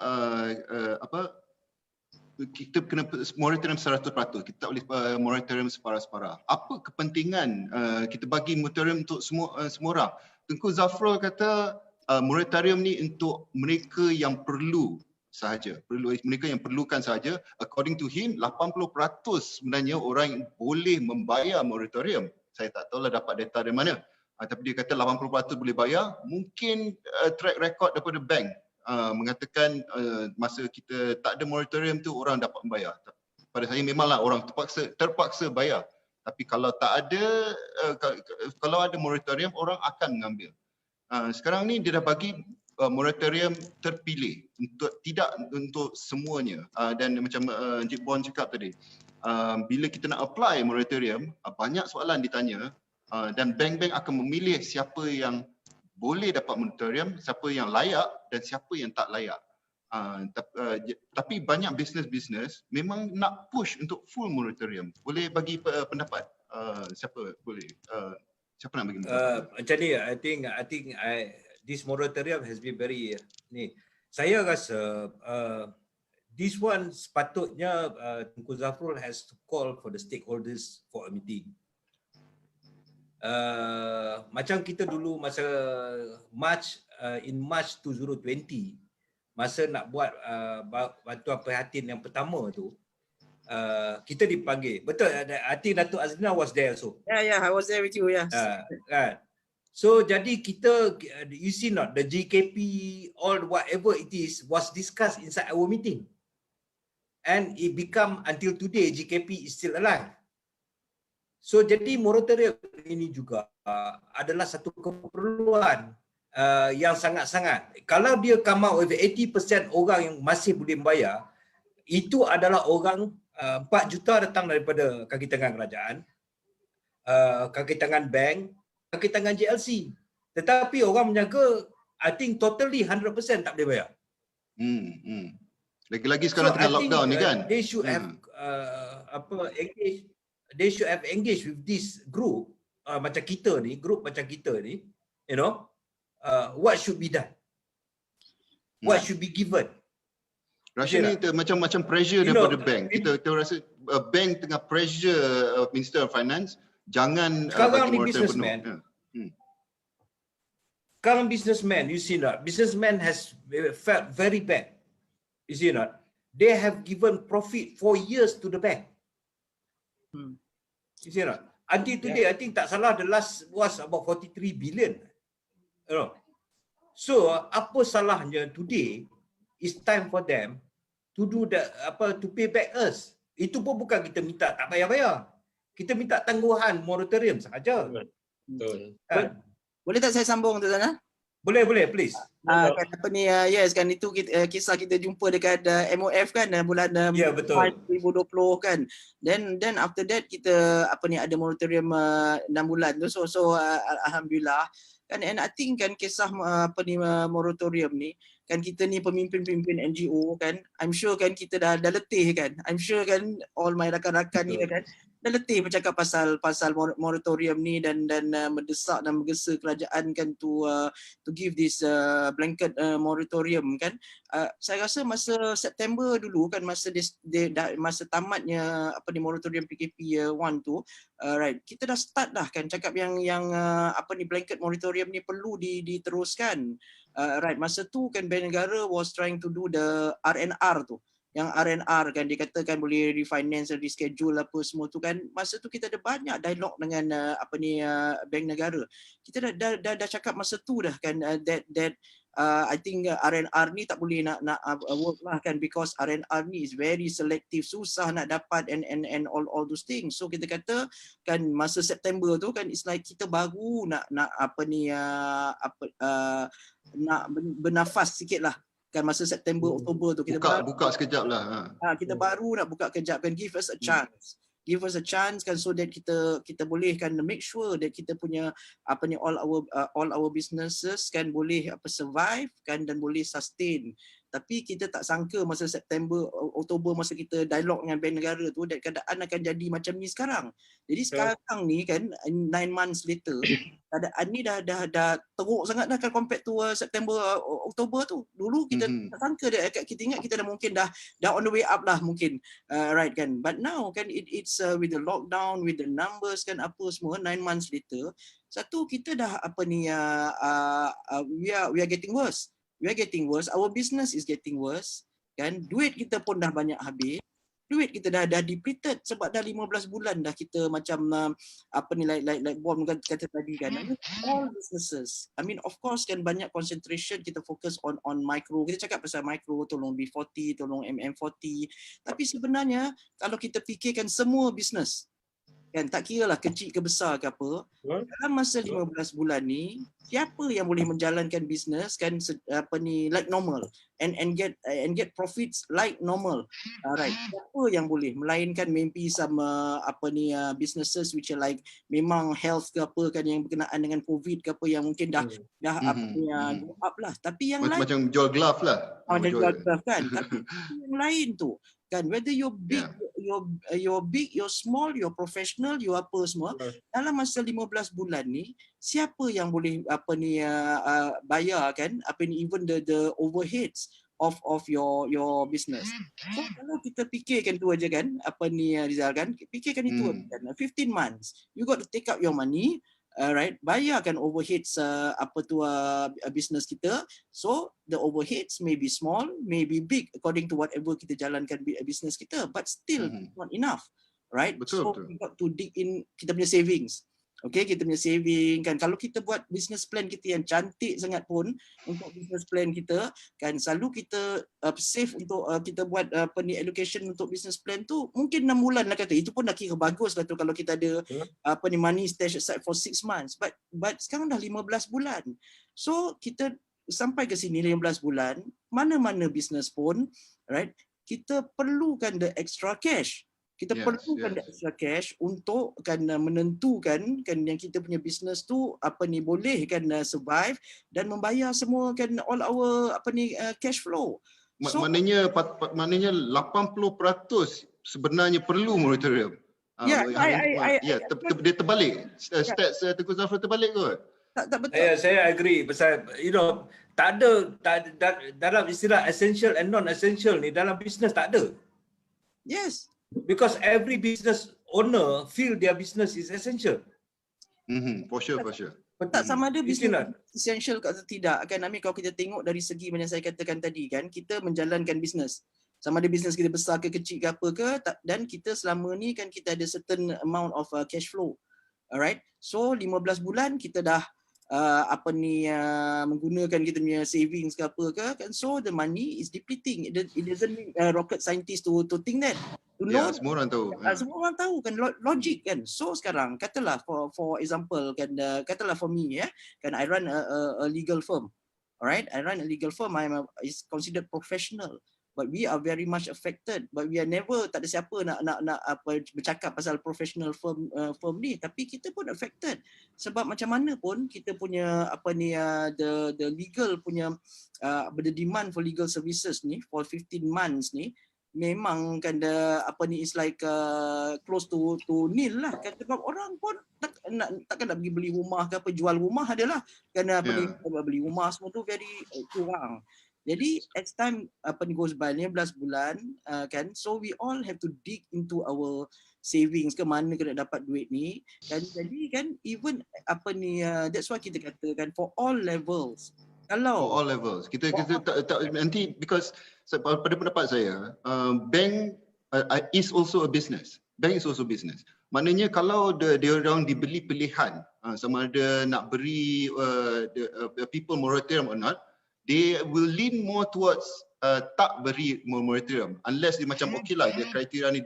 Speaker 4: kita kena moratorium 100%? Kita tak boleh moratorium separa-separa. Apa kepentingan kita bagi moratorium untuk semua orang? Tengku Zafrul kata moratorium ni untuk mereka yang perlu sahaja, mereka yang perlukan sahaja. According to him, 80% sebenarnya orang yang boleh membayar moratorium. Saya tak tahulah dapat data dari mana. Tapi dia kata 80% boleh bayar. Mungkin track record daripada bank mengatakan masa kita tak ada moratorium tu orang dapat membayar. Pada saya memanglah orang terpaksa bayar. Tapi kalau tak ada, kalau ada moratorium orang akan mengambil. Sekarang ni dia dah bagi moratorium terpilih tidak untuk semuanya dan macam Encik Bon cakap tadi bila kita nak apply moratorium banyak soalan ditanya dan bank-bank akan memilih siapa yang boleh dapat moratorium, siapa yang layak dan siapa yang tak layak. Tapi banyak bisnes memang nak push untuk full moratorium. Boleh bagi pendapat? Siapa boleh? Siapa nak bagi pendapat?
Speaker 3: Macam ni, I think this moratorium has been very saya rasa this one sepatutnya Tengku Zafrul has to call for the stakeholders for a meeting. Macam kita dulu masa in March 2020 masa nak buat bantuan prihatin yang pertama tu kita dipanggil. Betul, I think Datuk Azlina was there also.
Speaker 6: Yeah, I was there with you, yes.
Speaker 3: Kan. So jadi kita, you see not, the GKP, all whatever it is was discussed inside our meeting. and it become until today GKP is still alive. So jadi moratorium ini juga adalah satu keperluan yang sangat-sangat. Kalau dia come out with 80% orang yang masih boleh membayar, itu adalah orang 4 juta datang daripada kaki tangan kerajaan, kaki tangan bank, kaki tangan JLC. Tetapi orang menjaga, I think totally 100% tak boleh bayar.
Speaker 4: Lagi-lagi sekarang tengah lockdown ni kan.
Speaker 3: They should have they should have engaged with this group macam kita ni, group macam kita ni, you know, what should be done, what should be given.
Speaker 4: Rasa ni macam pressure daripada bank. Kita rasa bank tengah pressure Minister of Finance jangan
Speaker 3: sekarang
Speaker 4: bagi
Speaker 3: ni
Speaker 4: moratorium
Speaker 3: businessman.
Speaker 4: penuh.
Speaker 3: Sekarang businessman, you see not, businessman has felt very bad. You see not, they have given profit for years to the bank. You see not? Until today, I think tak salah, the last was about 43 billion. You know. So, apa salahnya today is time for them to do the to pay back us. Itu pun bukan kita minta tak bayar-bayar. Kita minta tangguhan moratorium sahaja.
Speaker 7: Betul.
Speaker 6: Boleh tak saya sambung tu sana?
Speaker 3: Boleh, please.
Speaker 6: Kan apa ni, yes kan, itu kisah kita jumpa dekat MOF kan bulan
Speaker 3: betul.
Speaker 6: 2020 kan. Then after that kita ada moratorium 6 bulan tu. So alhamdulillah kan, and I think kan kisah moratorium ni kan, kita ni pemimpin-pemimpin NGO kan, I'm sure kan kita dah letih kan. I'm sure kan all my rakan-rakan ni kan dah letih bercakap pasal moratorium ni dan mendesak dan menggesa kerajaan kan to give this blanket moratorium kan. Saya rasa masa September dulu kan, masa tamatnya moratorium PKP 1 tu, right, kita dah start dah kan cakap yang blanket moratorium ni perlu diteruskan. Right, masa tu kan Bank Negara was trying to do the RNR tu. Yang RNR kan dikatakan boleh refinance, reschedule apa semua tu kan. Masa tu kita ada banyak dialog dengan Bank Negara. Kita dah cakap masa tu dah kan, that I think RNR ni tak boleh nak work lah kan, because RNR ni is very selective, susah nak dapat and all those things. So kita kata kan masa September tu kan, it's like kita baru nak nak bernafas sikit lah kan, masa September, Oktober tu kita
Speaker 4: buka sekejap lah.
Speaker 6: Kita baru nak buka kejap kan, give us a chance. Give us a chance kan, so that kita boleh kan make sure that kita punya all our businesses kan boleh survive kan dan boleh sustain. Tapi kita tak sangka masa September, Oktober masa kita dialog dengan Bank Negara tu, dan keadaan akan jadi macam ni sekarang. Jadi sekarang ni kan 9 months later, keadaan ni dah teruk sangat dah kan compared to September, Oktober tu. Dulu kita tak sangka kita ingat kita dah mungkin dah on the way up lah mungkin, right kan. But now kan it's with the lockdown, with the numbers kan apa semua, 9 months later, satu kita dah we are getting worse. We are getting worse. Our business is getting worse. Kan, duit kita pun dah banyak habis. Duit kita dah depleted sebab dah 15 bulan dah kita macam like Bom kata tadi kan. All businesses. I mean of course kan banyak concentration kita fokus on micro. Kita cakap pasal micro, tolong B40, tolong MM40. Tapi sebenarnya kalau kita fikirkan semua business kan, tak kira lah kecil ke besar ke apa, dalam masa 15 bulan ni siapa yang boleh menjalankan bisnes kan like normal and get profits like normal, right? Siapa yang boleh, melainkan maybe sama businesses which are like memang health ke apa kan, yang berkenaan dengan COVID ke apa, yang mungkin dah go up lah. Tapi yang lain
Speaker 4: macam jual glove lah.
Speaker 6: Jual glove kan. Tapi yang lain tu kan, whether you're big, you're big, you're small, you're professional, you apa semua, dalam masa 15 bulan ni siapa yang boleh bayar kan even the overheads of your business. So kalau kita fikirkan tu aja kan, Rizal kan, fikirkan itu kan, 15 months you got to take out your money, right, bayarkan overheads business kita. So the overheads may be small, may be big according to whatever kita jalankan business kita, but still not enough, right?
Speaker 4: Betul.
Speaker 6: We got to dig in kita punya savings. Okay, kita punya saving kan. Kalau kita buat business plan kita yang cantik sangat pun untuk business plan kita kan, selalu kita save untuk kita buat allocation untuk business plan tu mungkin 6 bulan lah kata. Itu pun dah kira bagus lah tu kalau kita ada money stash aside for 6 months. But sekarang dah 15 bulan. So kita sampai ke sini 15 bulan, mana-mana business pun, right? Kita perlukan the extra cash. Kita perlukan extra cash untuk kan menentukan kan yang kita punya business tu boleh kan survive dan membayar semua kan all our cash flow. So,
Speaker 4: maknanya 80% sebenarnya perlu moratorium. Dia terbalik. Stats Tengku Zafrul terbalik kot.
Speaker 6: Tak betul.
Speaker 3: Saya agree pasal tak ada dalam istilah essential and non-essential ni dalam business tak ada.
Speaker 6: Yes.
Speaker 3: Because every business owner feel their business is essential.
Speaker 4: For sure.
Speaker 6: Tak sama ada business essential atau tidak kan. Kalau kita tengok dari segi macam saya katakan tadi kan, kita menjalankan bisnes. Sama ada bisnes kita besar ke kecil ke apa ke, dan kita selama ni kan kita ada certain amount of cash flow. Alright. So 15 bulan kita dah menggunakan kita punya savings ke apa ke kan, so the money is depleting. It doesn't need rocket scientist to think that.
Speaker 4: Semua orang tahu.
Speaker 6: Semua orang tahu kan, logik kan. So sekarang katalah for example kan, katalah for me kan, I run a legal firm. Alright, I run a legal firm. Is considered professional. But we are very much affected. But we are never, tak ada siapa nak bercakap pasal professional firm ni. Tapi kita pun affected. Sebab macam mana pun kita punya the legal punya the demand for legal services ni for 15 months ni memang kan is like close to nil lah kan. Sebab orang pun takkan nak pergi beli rumah ke apa, jual rumah adalah kan beli rumah semua tu very kurang. Jadi as time goes by 15 bulan kan, so we all have to dig into our savings ke mana kena dapat duit ni kan. Jadi kan even that's why kita katakan for all levels. Kalau
Speaker 4: for all levels kita tak nanti, because pada pendapat saya bank is also a business. Bank is also business. Maknanya kalau dia orang dibeli pilihan sama ada nak beri the people moratorium or not, they will lean more towards tak beri moratorium unless dia macam okay lah, dia kriteria ni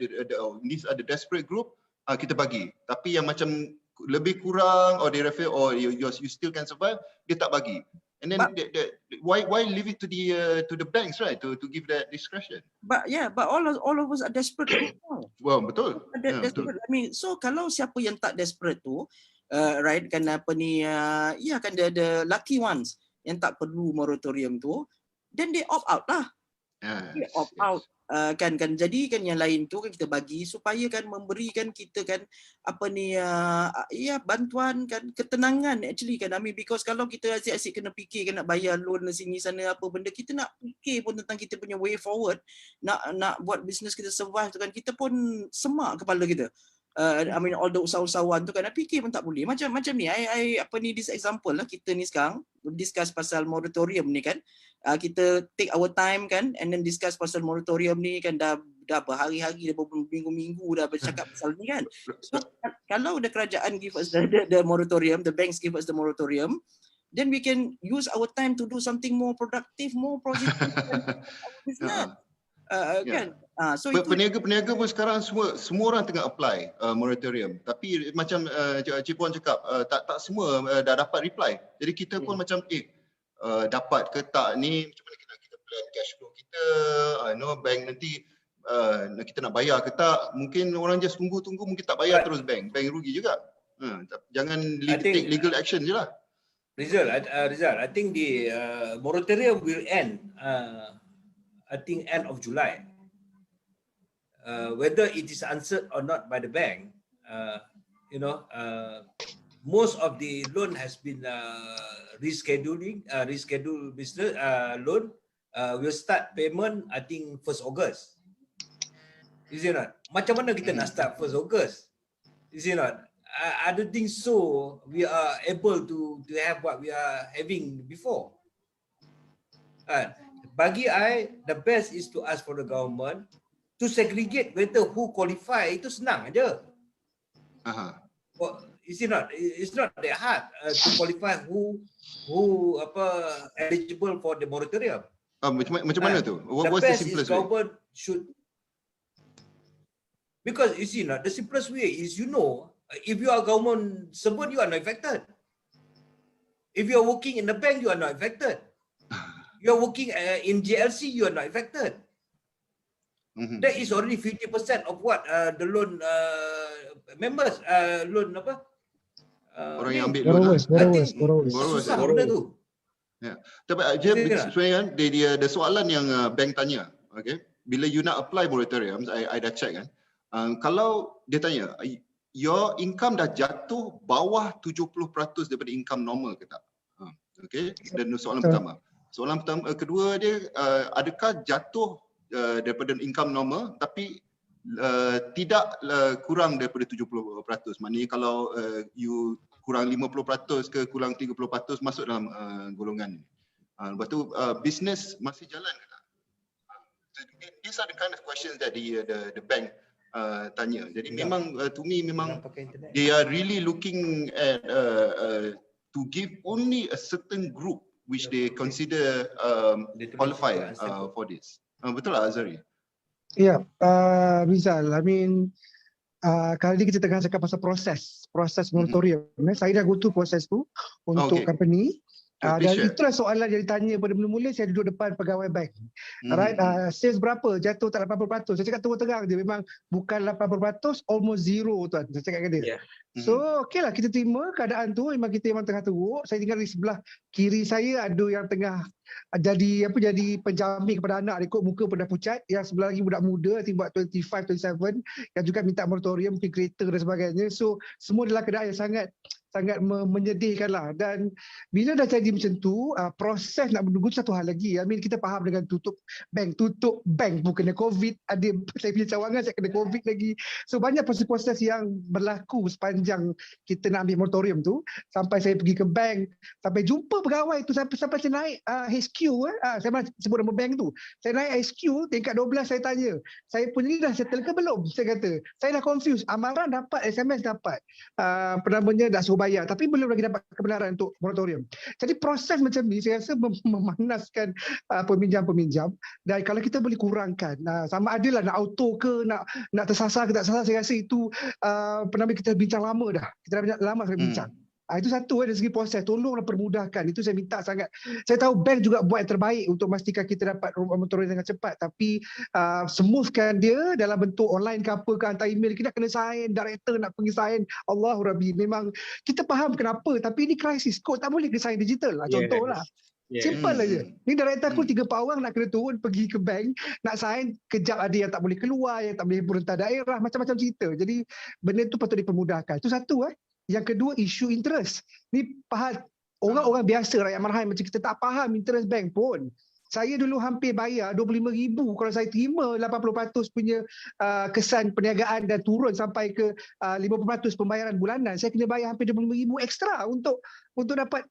Speaker 4: these are the desperate group, kita bagi. Tapi yang macam lebih kurang or they refer or you still can survive, dia tak bagi. And then why leave it to the banks, right, to give that discretion?
Speaker 6: But all of us are desperate.
Speaker 4: Well, betul.
Speaker 6: Desperate. I mean, so kalau siapa yang tak desperate tu, right kan kan the lucky ones yang tak perlu moratorium tu, then they opt out lah. They opt out kan. Jadi kan yang lain tu kan kita bagi supaya kan memberikan kita kan bantuan kan, ketenangan actually kan. Because kalau kita asyik kena fikir kan nak bayar loan sini sana apa benda, kita nak fikir pun tentang kita punya way forward, nak buat business kita survive tu kan, kita pun semak kepala kita. All the usahawan tu kan nak fikir pun tak boleh. Macam ni, this example lah, kita ni sekarang discuss pasal moratorium ni kan. Kita take our time kan and then discuss pasal moratorium ni kan, dah berhari-hari, dah berminggu-minggu dah bercakap pasal ni kan. So kalau the kerajaan give us the moratorium, the banks give us the moratorium, then we can use our time to do something more productive, more positive business. Kan. So
Speaker 4: peniaga pun sekarang semua orang tengah apply moratorium, tapi macam Cik Puan cakap tak semua dah dapat reply. Jadi kita pun macam dapat ke tak ni, macam mana kita plan cash flow kita, bank nanti kita nak bayar ke tak. Mungkin orang just tunggu mungkin tak bayar terus bank rugi juga. Jangan take legal action je lah.
Speaker 3: Rizal, I think the moratorium will end I think end of July. Whether it is answered or not by the bank, most of the loan has been rescheduled business loan will start payment I think 1st August. Is it not? Macam mana kita nak start 1st August? Is it not? I don't think so. We are able to have what we are having before. Bagi I, the best is to ask for the government to segregate whether who qualify. Itu senang aja. it's not that hard to qualify who eligible for the moratorium.
Speaker 4: Macam mana tu? What's the simplest way?
Speaker 3: Government should, because you see, the simplest way is, if you are government servant, you are not affected. If you are working in the bank, you are not affected. You are working in JLC, you are not affected. That is already 50% of what the loan members loan apa?
Speaker 4: Orang yang ambil loan.
Speaker 2: Borrowers.
Speaker 3: Susah benda tu.
Speaker 4: Ya. Tapi sebenarnya the soalan yang bank tanya, okay? Bila you nak apply moratorium, I dah check kan. Kalau dia tanya, your income dah jatuh bawah 70% daripada income normal ke tak? Okay, dan soalan pertama. Soalan kedua dia, adakah jatuh daripada income normal tapi tidak kurang daripada 70%? Maknanya kalau you kurang 50% ke kurang 30% masuk dalam golongan ni. Lepas tu business masih jalan ke tak? These are the kind of questions that the bank tanya. Jadi memang to me memang they are really looking at to give only a certain group which they consider qualify for this. Betul tak Azhari?
Speaker 2: Ya, Rizal, I mean kali ni kita tengah cakap pasal proses moratorium. Saya dah go through proses tu untuk company. Dan itulah soalan yang ditanya pada mula-mula saya duduk depan pegawai bank. Alright, sales berapa? Jatuh tak 80%. Saya cakap terang-terang dia memang bukan 80%, almost zero tuan. Saya cakap dengan dia. So okey lah, kita terima keadaan tu. Memang kita memang tengah teruk. Saya tinggal di sebelah kiri saya ada yang tengah jadi penjamin kepada anak dia, kot muka pun dah pucat. Yang sebelah lagi budak muda, I think buat 25, 27 yang juga minta moratorium, mungkin kereta dan sebagainya. So semua adalah keadaan yang sangat menyedihkan lah. Dan bila dah jadi macam tu, proses nak menunggu satu hal lagi. I mean, kita faham dengan tutup bank pun kena COVID, ada saya punya cawangan saya kena COVID lagi. So banyak proses-proses yang berlaku sepanjang kita nak ambil moratorium tu, sampai saya pergi ke bank, sampai jumpa pegawai tu, sampai saya naik HQ, saya sebut nama bank tu. Saya naik HQ tingkat 12, saya tanya, saya punya ni dah settle ke belum? Saya kata, saya dah confused, amaran dapat, SMS dapat, dah suruh bayar, tapi belum lagi dapat kebenaran untuk moratorium. Jadi proses macam ni saya rasa memanaskan peminjam-peminjam. Dan kalau kita boleh kurangkan, sama adalah nak auto ke, nak tersasar ke tak tersasar, saya rasa itu kita bincang lama dah. Kita dah lama bincang. Itu satu dari segi proses, tolonglah permudahkan. Itu saya minta sangat. Saya tahu bank juga buat yang terbaik untuk memastikan kita dapat moratorium dengan cepat, tapi smoothkan dia dalam bentuk online ke apa ke, hantar email, kita kena sign, director nak pergi sign. Allahu Rabbi, memang kita faham kenapa, tapi ini krisis, kod tak boleh kena sign digital lah, contohlah. Simple aja. Ni director aku 3-4 orang nak kena turun pergi ke bank nak sign, kejap ada yang tak boleh keluar, yang tak boleh perintah daerah, macam-macam cerita. Jadi benda tu patut dipermudahkan. Itu satu. Yang kedua, isu interest. Ni faham orang-orang biasa, rakyat marhain macam kita tak faham interest bank pun. Saya dulu hampir bayar 25,000 kalau saya terima 80% punya kesan perniagaan dan turun sampai ke 50% pembayaran bulanan. Saya kena bayar hampir 25,000 ekstra untuk dapat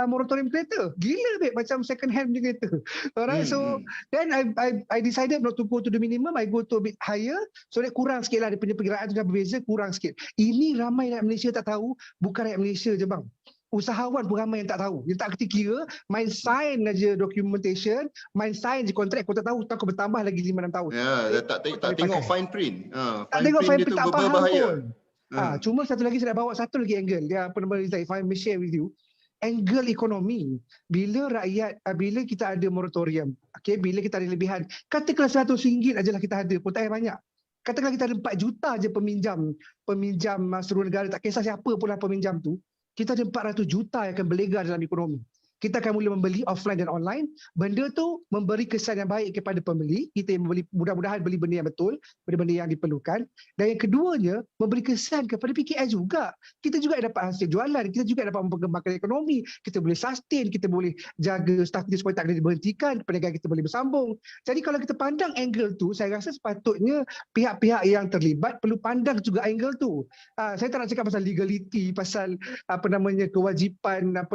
Speaker 2: moratorium kereta. Gila babe, macam second hand punya kereta. Alright, so then I decided not to go to the minimum, I go to a bit higher. So dia kurang sikit lah, dia punya perkiraan tu dah berbeza, kurang sikit. Ini ramai rakyat Malaysia tak tahu, bukan rakyat Malaysia je bang. Usahawan pun ramai yang tak tahu. Dia tak kerti kira, main sign aja documentation, main sign je kontrak, kau tak tahu, kau bertambah lagi 5-6 tahun.
Speaker 4: Ya, tak tengok fine print.
Speaker 2: Tak tengok fine print, tak faham
Speaker 4: berbahaya
Speaker 2: pun. Cuma satu lagi saya nak bawa satu lagi angle. Dia apa nama Rizal, if I may share with you. Angle ekonomi. Bila kita ada moratorium, okay, bila kita ada lebihan, katakanlah RM100 ajalah kita ada, pun tak banyak. Katakanlah kita ada 4 juta je peminjam seluruh negara, tak kisah siapa pun lah peminjam tu. Kita ada 400 juta yang akan berlega dalam ekonomi. Kita akan mula membeli offline dan online. Benda tu memberi kesan yang baik kepada pembeli. Kita yang membeli, mudah-mudahan beli benda yang betul, benda-benda yang diperlukan. Dan yang keduanya, memberi kesan kepada PKS juga. Kita juga dapat hasil jualan, kita juga dapat mengembangkan ekonomi. Kita boleh sustain, kita boleh jaga staf kita supaya tak kena diberhentikan, perniagaan kita boleh bersambung. Jadi kalau kita pandang angle tu, saya rasa sepatutnya pihak-pihak yang terlibat perlu pandang juga angle tu. Saya tak nak cakap pasal legality, pasal kewajipan nak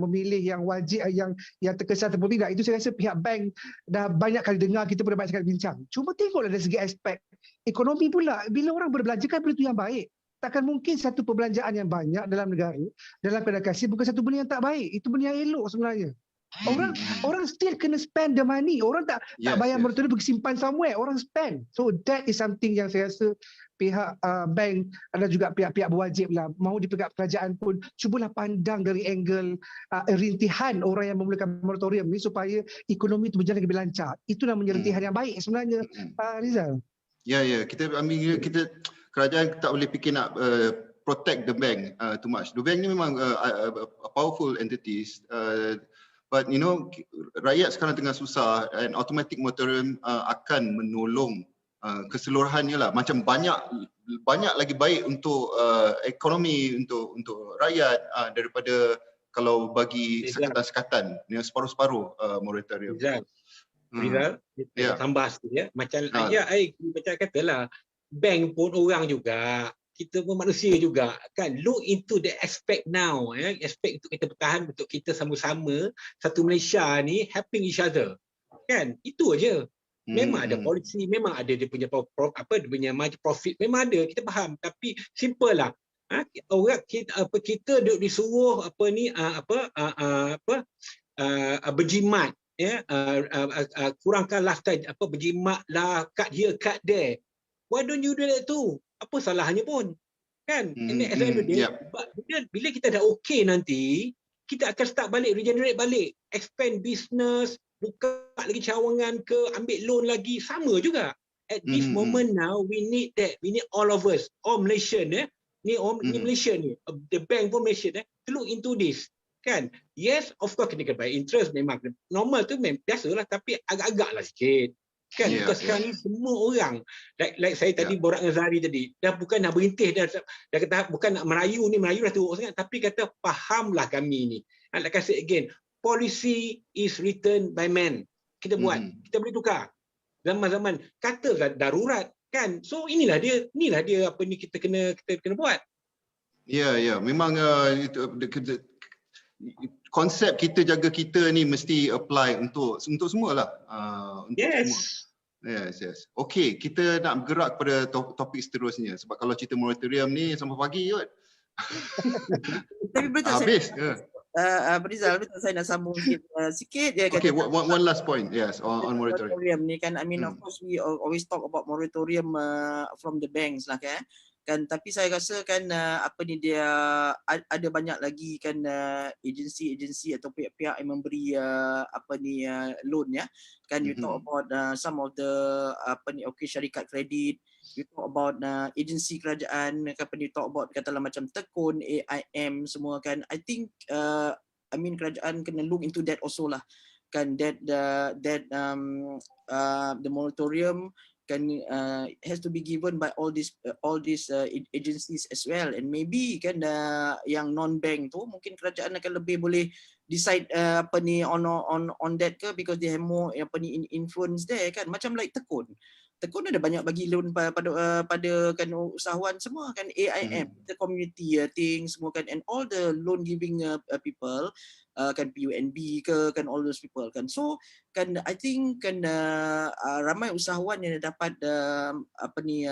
Speaker 2: memilih yang wajib, yang terkesan ataupun tidak. Itu saya rasa pihak bank dah banyak kali dengar, kita pun dah banyak kali bincang. Cuma tengoklah dari segi aspek ekonomi pula. Bila orang berbelanja kan benda tu yang baik. takkan mungkin satu perbelanjaan yang banyak dalam negara, dalam keadaan kasih bukan satu benda yang tak baik. Itu benda yang elok sebenarnya. Orang still kena spend the money. Orang tak bayar moratorium pergi simpan somewhere. Orang spend. So that is something yang saya rasa pihak bank dan juga pihak-pihak berwajib lah, mahu di pihak kerajaan pun cubalah pandang dari angle rintihan orang yang memulakan moratorium ni supaya ekonomi itu berjalan lebih lancar. Itu namanya rintihan yang baik sebenarnya, Rizal.
Speaker 4: Ya, kita ambil kerajaan tak boleh fikir nak protect the bank too much. The bank ni memang powerful entities, but you know, rakyat sekarang tengah susah, and automatic moratorium akan menolong keseluruhannya lah. Macam banyak lagi baik untuk ekonomi, untuk rakyat daripada kalau bagi sekatan-sekatan yang separuh-separuh moratorium.
Speaker 7: Rizal, tambah sikit ya. Macam macam katalah, bank pun orang juga, kita pun manusia juga kan. Look into the aspect now, aspek untuk kita bertahan, untuk kita sama-sama satu Malaysia ni helping each other. Kan? Itu aja. Memang ada polisi, memang ada dia punya dia punya margin profit, memang ada, kita faham, tapi simple lah. Orang kita duduk disuruh berjimat, kurangkan lifestyle, berjimat lah, cut here, cut there. Why don't you do that too? Apa salahnya pun? Kan? Bila kita dah okay nanti, kita akan start balik, regenerate balik, expand business, buka lagi cawangan ke, ambil loan lagi, sama juga. At this moment now, we need that. We need all of us, all Malaysian, ni Malaysian ni, the bank pun Malaysian, to look into this. Kan? Yes, of course kena bayar interest, memang normal tu memang biasalah, tapi agak-agak lah sikit. Kan? Because sekarang ni semua orang, like saya tadi borak dengan Zari tadi, dah bukan nak berintih, dah kata bukan nak merayu dah teruk sangat, tapi kata fahamlah kami ni. Like I say again, policy is written by man. Kita buat, kita boleh tukar. Zaman-zaman kata darurat kan. So inilah dia apa ni kita kena buat.
Speaker 4: Ya, memang konsep kita jaga kita ni mesti apply untuk semualah.
Speaker 7: Yes.
Speaker 4: Yes. Okey, kita nak bergerak kepada topik seterusnya, sebab kalau cerita moratorium ni sampai pagi kot.
Speaker 6: Tapi betul
Speaker 4: habis.
Speaker 6: Rizal, saya nak sambung sikit je.
Speaker 4: Okay, one last point, yes, on moratorium
Speaker 6: ni kan. I mean, of course we always talk about moratorium from the banks lah kan, tapi saya rasa kan dia ada banyak lagi kan agensi atau pihak-pihak yang memberi loan ya kan. You talk about some of the syarikat kredit, you talk about agensi kerajaan, you talk about katalah macam Tekun, AIM semua kan. I think kerajaan kena look into that also lah kan, that the moratorium can has to be given by all these agencies as well, and maybe kan yang non bank tu mungkin kerajaan akan lebih boleh decide on that ke, because they have more influence there kan. Macam like Tekun ada banyak bagi loan pada kan usahawan semua kan, AIM, the community thing semua kan, and all the loan giving people kan, PUNB ke kan, all those people kan. So kan I think kan ramai usahawan yang dapat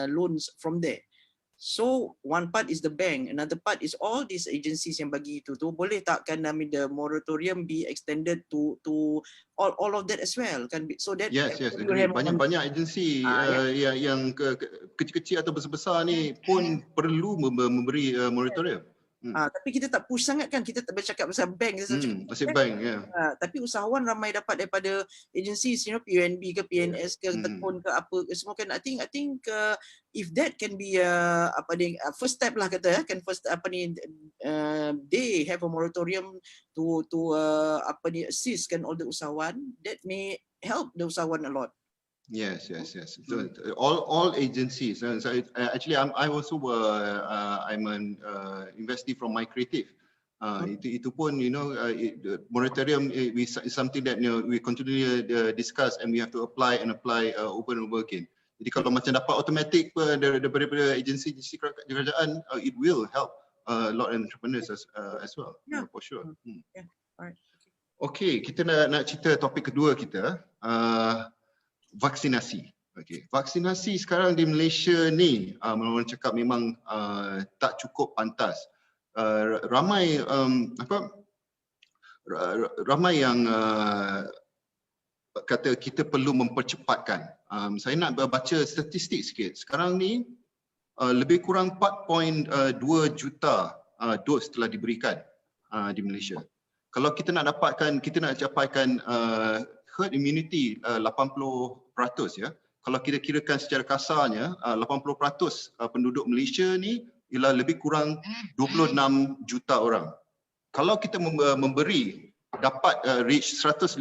Speaker 6: loans from there. So one part is the bank, another part is all these agencies yang bagi itu tu. Boleh tak kan the moratorium be extended to all of that as well kan, so that
Speaker 4: yes banyak agensi yang kecil-kecil atau besar-besar ni pun perlu memberi moratorium.
Speaker 6: Tapi kita tak push sangat kan, kita tak bercakap pasal bank,
Speaker 4: pasal bank
Speaker 6: tapi usahawan ramai dapat daripada agencies, PUNB ke, PNS ke, Tekun ke, apa ke semua kan. I think if that can be first step lah kata kan, first they have a moratorium to assist kan all the usahawan, that may help the usahawan a lot.
Speaker 4: Yes. So all agencies. So actually, I also I'm an investee from MyCreative. Itu pun moratorium is something that we continually discuss, and we have to apply over and over again. Jadi kalau macam dapat automatic daripada agensi kerajaan, it will help a lot of entrepreneurs as well. For sure.
Speaker 6: Alright.
Speaker 4: Okay, kita nak cerita topik kedua kita. Vaksinasi. Okey, vaksinasi sekarang di Malaysia ni orang cakap memang tak cukup pantas. Ramai ramai yang kata kita perlu mempercepatkan. Saya nak baca statistik sikit. Sekarang ni lebih kurang 4.2 juta dos telah diberikan di Malaysia. Kalau kita nak capaikan herd immunity 80% ya. Kalau kita kirakan secara kasarnya 80% penduduk Malaysia ni ialah lebih kurang 26 juta orang. Kalau kita dapat reach 150,000,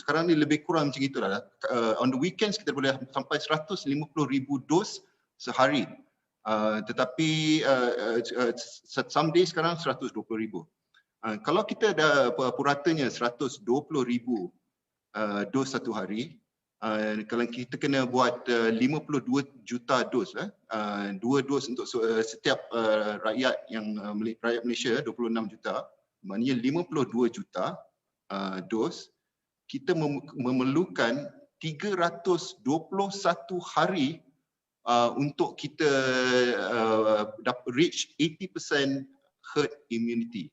Speaker 4: sekarang ni lebih kurang macam itulah. On the weekends kita boleh sampai 150,000 dos sehari. Tetapi some days sekarang 120,000. Kalau kita ada puratanya 120,000 dos satu hari, kalau kita kena buat 52 juta dos, 2 dos untuk setiap rakyat Malaysia 26 juta, maknanya 52 juta dos, kita memerlukan 321 hari untuk kita reach 80% herd immunity.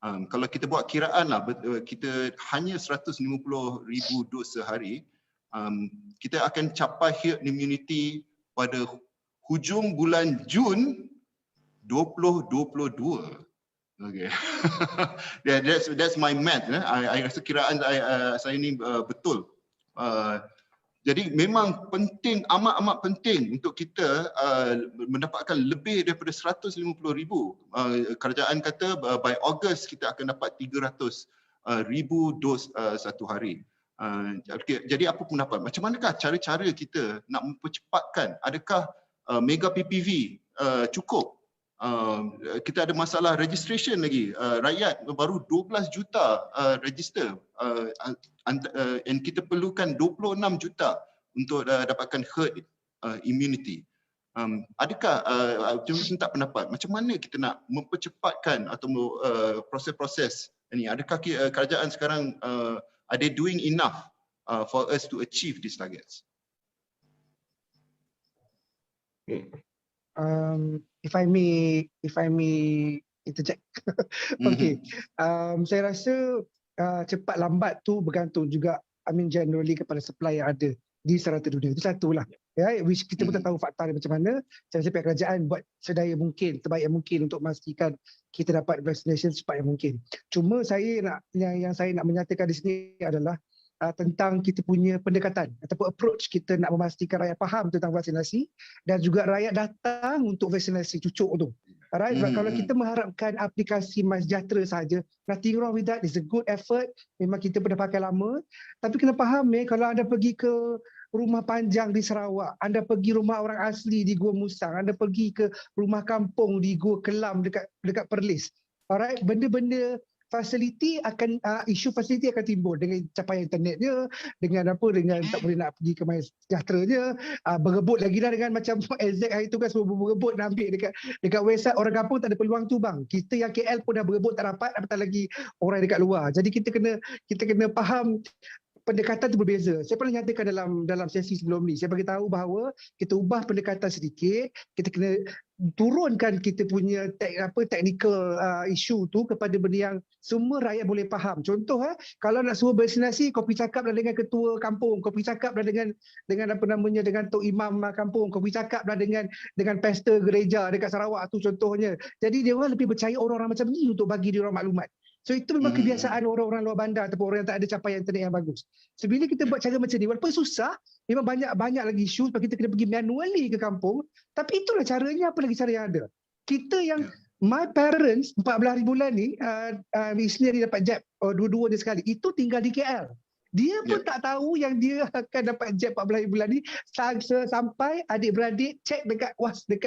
Speaker 4: Kalau kita buat kiraan lah, kita hanya 150,000 dos sehari, kita akan capai herd immunity pada hujung bulan Jun 2022. Okay. that's my math. I rasa kiraan saya ni betul. Jadi memang penting, amat amat penting untuk kita mendapatkan lebih daripada 150,000. Kerajaan kata by Ogos kita akan dapat 300,000 dos satu hari. Jadi apa pendapat? Macam manakah cara-cara kita nak mempercepatkan? Adakah mega PPV cukup? Kita ada masalah registration lagi. Rakyat baru 12 juta register and kita perlukan 26 juta untuk dapatkan herd immunity. Adakah cuma minta pendapat macam mana kita nak mempercepatkan atau proses-proses ini? Adakah kerajaan sekarang are they doing enough for us to achieve these targets?
Speaker 2: If I may interject. Okay. Saya rasa cepat lambat tu bergantung juga generally kepada supply yang ada di serata dunia. Itu satulah. Ya, which kita pun tak tahu fakta dia macam mana. Saya rasa pihak kerajaan buat sedaya mungkin, terbaik yang mungkin untuk memastikan kita dapat vaccination secepat yang mungkin. Cuma yang saya nak menyatakan di sini adalah tentang kita punya pendekatan ataupun approach kita nak memastikan rakyat faham tentang vaksinasi dan juga rakyat datang untuk vaksinasi cucuk tu. Alright, kalau kita mengharapkan aplikasi MySejahtera saja, nothing wrong with that. It's a good effort. Memang kita pernah pakai lama. Tapi kena faham kalau anda pergi ke rumah panjang di Sarawak, anda pergi rumah orang asli di Gua Musang, anda pergi ke rumah kampung di Gua Kelam dekat Perlis. Alright, benda-benda fasiliti akan isu fasiliti akan timbul dengan capaian internetnya, dengan tak boleh nak pergi ke MySejahteranya, berebut lagi dah dengan macam LZ hari tu kan semua berebut nak ambil dekat website orang kampung. Tak ada peluang tu bang. Kita yang KL pun dah berebut tak dapat, apatah lagi orang dekat luar. Jadi kita kena faham pendekatan itu berbeza. Saya pernah nyatakan dalam sesi sebelum ni, saya bagi tahu bahawa kita ubah pendekatan sedikit, kita kena turunkan kita punya technical isu tu kepada benda yang semua rakyat boleh faham. Contoh kalau nak suruh vaksinasi, kau pergi cakaplah dengan ketua kampung, kau pergi cakaplah dengan dengan tok imam kampung, kau pergi cakaplah dengan pastor gereja dekat Sarawak tu contohnya. Jadi dia orang lebih percaya orang-orang macam ni untuk bagi dia orang maklumat. So itu memang kebiasaan orang-orang luar bandar ataupun orang yang tak ada capaian internet yang bagus. So bila kita buat cara macam ni, walaupun susah, memang banyak lagi isu sebab kita kena pergi manually ke kampung, tapi itulah caranya, apa lagi cara yang ada. Kita yang my parents 14 hari bulan ni, isteri dia dapat jab dua-dua dia sekali. Itu tinggal di KL. Dia pun tak tahu yang dia akan dapat jab 14 hari bulan ni sampai adik-beradik cek dekat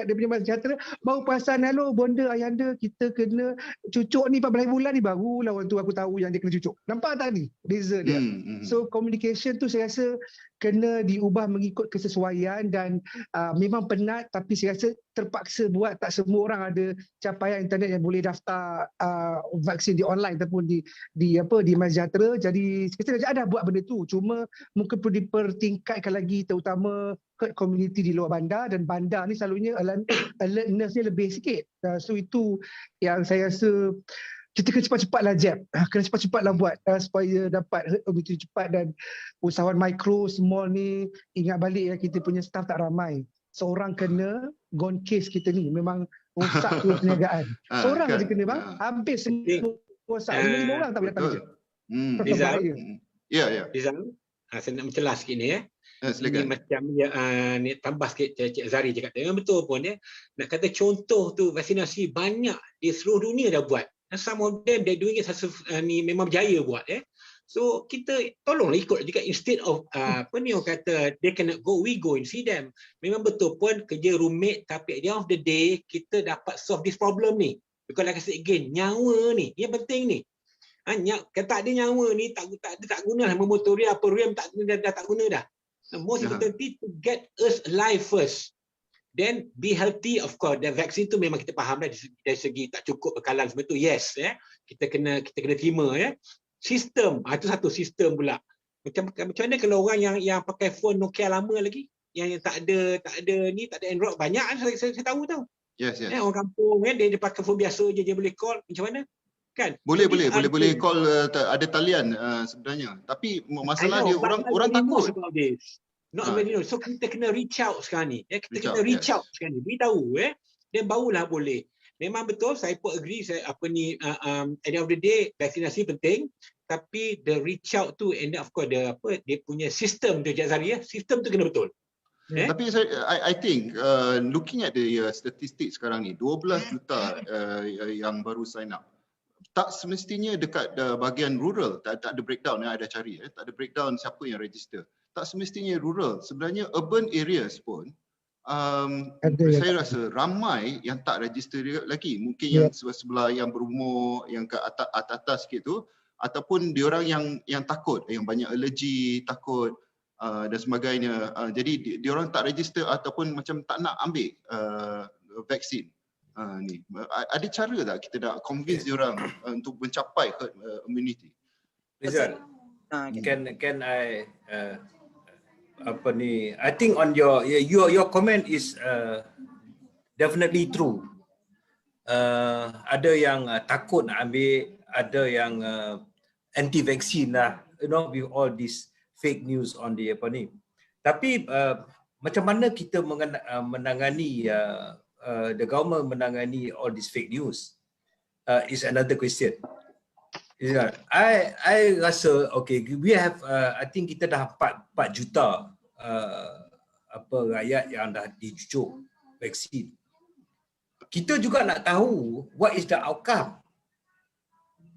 Speaker 2: dia punya MySejahtera, baru perasan, halo bonda ayahanda kita kena cucuk ni 14 hari bulan ni, barulah orang tu aku tahu yang dia kena cucuk. Nampak tak ni beza dia? So communication tu saya rasa kena diubah mengikut kesesuaian dan memang penat, tapi saya rasa terpaksa buat. Tak semua orang ada capaian internet yang boleh daftar vaksin di online ataupun di MySejahtera. Jadi kita ada buat benda tu, cuma mungkin perlu dipertingkatkan lagi, terutama herd community di luar bandar, dan bandar ni selalunya alertness-nya lebih sikit. So itu yang saya rasa kita kena cepat-cepatlah Jeb. Kena cepat-cepatlah buat supaya dapat herd immunity cepat, dan usahawan mikro, small ni ingat balik ya, kita punya staff tak ramai. Seorang kena, gone case kita ni. Memang rosak tu perniagaan. Seorang aja kena bang, habis semua rosak. 5 orang tak boleh datang je.
Speaker 7: Rizal,
Speaker 4: Ya.
Speaker 7: Rizal, saya nak mencelah sikit ni
Speaker 4: Silakan.
Speaker 7: Ini macam ni tambah sikit Cik Azhari cakap. Memang betul pun nak kata contoh tu vaksinasi banyak di seluruh dunia dah buat. And some of them they doing it ni memang berjaya buat So kita tolonglah ikut juga, instead of apa ni orang kata they cannot go, we go and see them. Memang betul pun kerja rumit, tapi at the end of the day kita dapat solve this problem ni. Because like I said again, nyawa ni yang penting ni. Kalau tak ada nyawa ni tak guna lah memotori apa rem dah tak guna dah. Most important to get us alive first. Then be healthy, of course. Dan vaksin tu memang kita faham dah dari segi tak cukup bekalan sebab tu. Yes, kita kena terima Sistem, itu satu sistem pula. Macam mana kalau orang yang pakai phone Nokia lama lagi, yang tak ada Android, banyak saya tahu tau.
Speaker 4: Yes.
Speaker 7: Orang kampung dia pakai phone biasa je, dia boleh call macam mana? Kan?
Speaker 4: Boleh call, ada talian sebenarnya. Tapi masalah dia orang takut.
Speaker 7: Not many know. So kita kena reach out sekarang ni. Kita kena reach out sekarang ni. Beritahu dan barulah boleh. Memang betul, saya pun agree, at the end of the day vaksinasi penting, tapi the reach out tu, and of course dia punya sistem tu Cik Azhari, sistem tu kena betul.
Speaker 4: Tapi I think looking at the statistics sekarang ni, 12 juta yang baru sign up. Tak semestinya dekat bahagian rural, tak ada breakdown yang ada cari, tak ada breakdown siapa yang register. Tak semestinya rural, sebenarnya urban areas pun saya rasa ramai yang tak register lagi. Mungkin yang sebelah yang berumur, yang ke atas sikit tu, ataupun diorang yang takut, yang banyak alergi, takut dan sebagainya. Jadi diorang tak register ataupun macam tak nak ambil vaksin. Ni ada cara tak kita nak convince diorang untuk mencapai herd immunity?
Speaker 3: Rizal, can I I think on your comment is definitely true. Ada yang takut nak ambil, ada yang anti vaksin lah, with all this fake news on the apa ni. Tapi macam mana kita menangani the government menangani all this fake news is another question. I rasa we have I think kita dah 4 juta rakyat yang dah dicucuk vaksin. Kita juga nak tahu what is the outcome.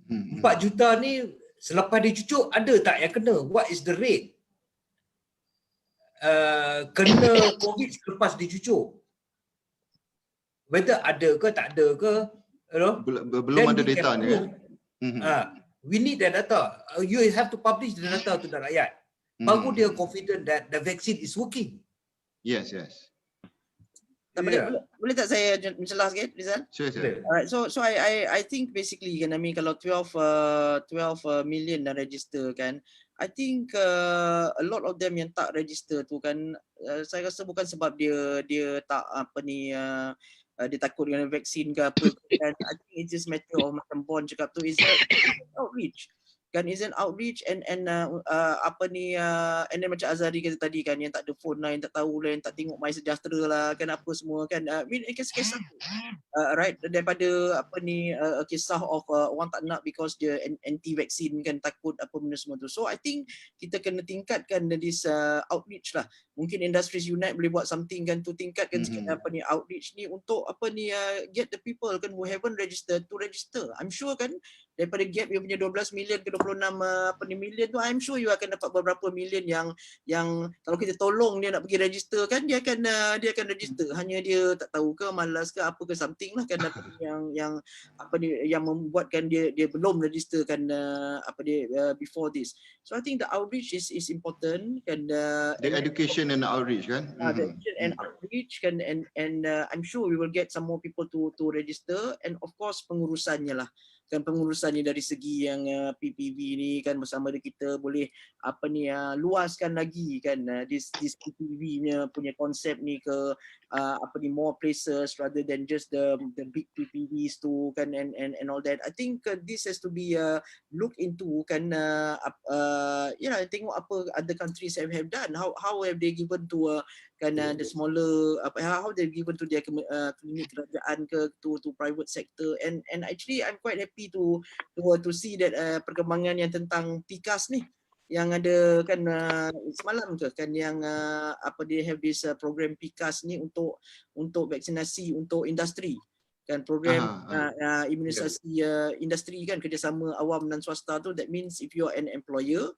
Speaker 3: 4 juta ni selepas dicucuk ada tak yang kena? What is the rate? Kena COVID selepas dicucuk. Whether ada ke tak ada ke,
Speaker 4: belum ada data ni.
Speaker 3: We need the data. You have to publish the data to the rakyat. Baru dia confident that the vaccine is working.
Speaker 4: Yes.
Speaker 6: Boleh tak saya mencelah sikit, Rizal?
Speaker 4: Sure.
Speaker 6: Alright, so I think basically kan, kalau 12 million dah register kan, I think a lot of them yang tak register tu kan, saya rasa bukan sebab dia tak dia takut dengan vaksin ke apa kan. I think it's just matter of macam Bon cakap tu, is outreach kan, is an outreach and then macam Azhari kata tadi kan, yang tak ada phone lah, yang tak tahu lah, yang tak tengok MySejahtera lah kan, apa semua kan, kisah right, daripada kisah of orang tak nak because dia anti vaksin kan, takut apa benda semua tu. So I think kita kena tingkatkan this outreach lah, mungkin Industries Unite boleh buat something kan to tingkatkan sikit apa ni outreach ni untuk apa ni get the people kan who haven't registered to register. I'm sure kan daripada gap you punya 12 million ke 26 apa ni million tu, I'm sure you akan dapat beberapa million yang kalau kita tolong dia nak pergi register kan dia akan register, hanya dia tak tahu ke malas ke apa ke something lah kan apa ni yang apa ni yang membuatkan dia belum register kan apa dia before this. So I think the outreach is important and
Speaker 4: the education and outreach kan.
Speaker 6: The education and outreach kan and I'm sure we will get some more people to register, and of course pengurusannya lah kan, pengurusannya dari segi yang PPV ni kan bersama kita boleh apa ni luaskan lagi kan this PPV punya konsep ni ke apa ni more places rather than just the big PPVs tu kan and all that. I think this has to be looked into kan tengok apa other countries have done, how have they given to kan the smaller how they've given to their klinik kerajaan ke to private sector, and actually I'm quite happy to see that perkembangan yang tentang PIKAS ni yang ada kan semalam ke kan yang apa dia have this program PIKAS ni untuk vaksinasi untuk industri kan, program imunisasi industri kan, kerjasama awam dan swasta tu. That means if you're an employer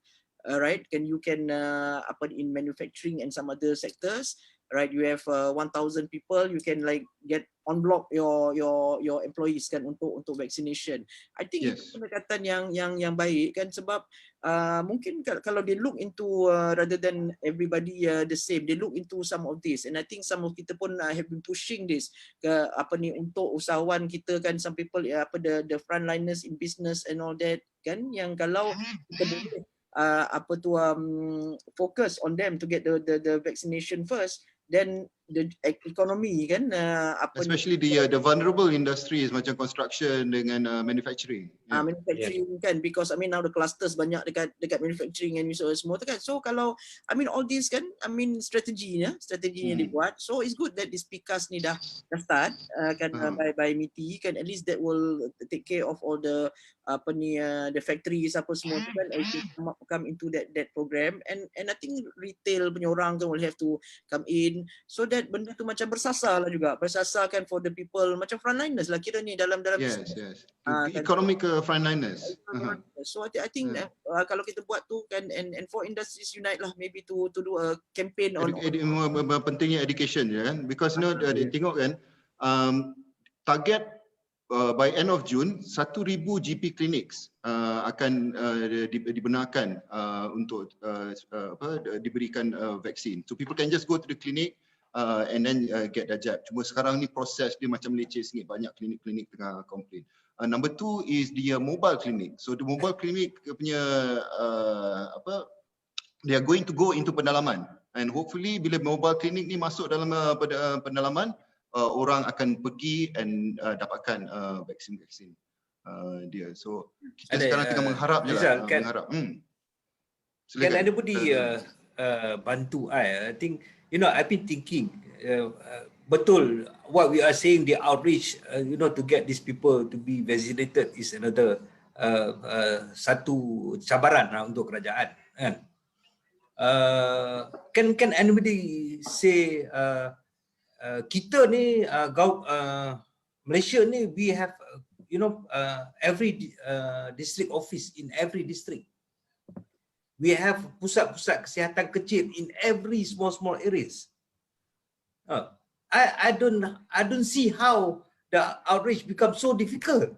Speaker 6: right, you can apa in manufacturing and some other sectors, right, you have 1,000 people, you can like get on block your employees kan untuk vaccination. I think itu pendekatan yang baik kan, sebab mungkin kalau they look into rather than everybody the same, they look into some of this, and I think some of kita pun have been pushing this ke apa ni untuk usahawan kita kan, some people apa the frontliners in business and all that kan, yang kalau kita boleh focus on them to get the vaccination first, then the economy kan
Speaker 4: especially the vulnerable industries macam construction dengan manufacturing.
Speaker 6: Manufacturing kan, because I mean now the clusters banyak dekat manufacturing and semua tu kan. So kalau I mean all these kan, I mean strateginya dibuat. So it's good that this PIKAS ni dah start kan by MITI kan, at least that will take care of all the apa ni the factories apa semua tu kan, come into that program, and I think retail punya orang kan will have to come in, so that benda tu macam bersasar lah juga, bersasar kan for the people macam frontliners lah kira ni dalam
Speaker 4: economic frontliners.
Speaker 6: So I think kalau kita buat tu kan, and for Industries Unite lah maybe to do a campaign on
Speaker 4: pentingnya education ya kan, because tengok kan target by end of June 1,000 GP clinics akan dibenarkan untuk diberikan vaksin. So people can just go to the clinic and then get the jab. Cuma sekarang ni proses dia macam leceh sikit, banyak klinik-klinik tengah complain. Number 2 is the mobile clinic. So the mobile clinic punya they are going to go into pendalaman, and hopefully bila mobile clinic ni masuk dalam pendalaman, orang akan pergi and dapatkan vaksin dia. So kita sekarang tengah mengharap je lah. Mengharap.
Speaker 3: Can anybody bantu I think I've been thinking betul what we are saying, the outreach to get these people to be vaccinated is another satu cabaran untuk kerajaan kan. Can anybody say kita ni Malaysia ni we have every district office in every district. We have pusat-pusat kesihatan kecil in every small areas. I don't see how the outreach becomes so difficult.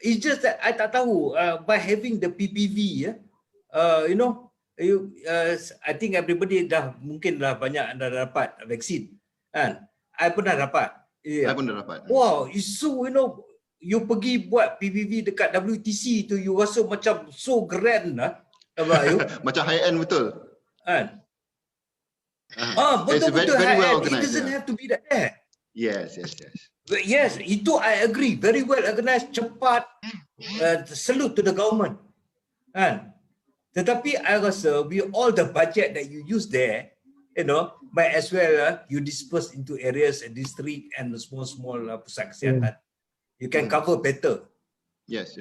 Speaker 3: It's just that I tak tahu by having the PPV I think everybody mungkin banyak dah dapat vaksin kan. I pun dah dapat.
Speaker 4: I pun dah dapat.
Speaker 3: Wow, it's so you pergi buat PVV dekat WTC tu, you rasa macam so grand
Speaker 4: macam high end betul
Speaker 3: kan. Betul-betul high
Speaker 4: well
Speaker 3: end. It doesn't have to be that there.
Speaker 4: Yes,
Speaker 3: itu I agree, very well organized, cepat, salute to the government kan. Tetapi I rasa with all the budget that you use there, might as well you disperse into areas and district and small pusat kesihatan. You can cover better.
Speaker 4: Yes.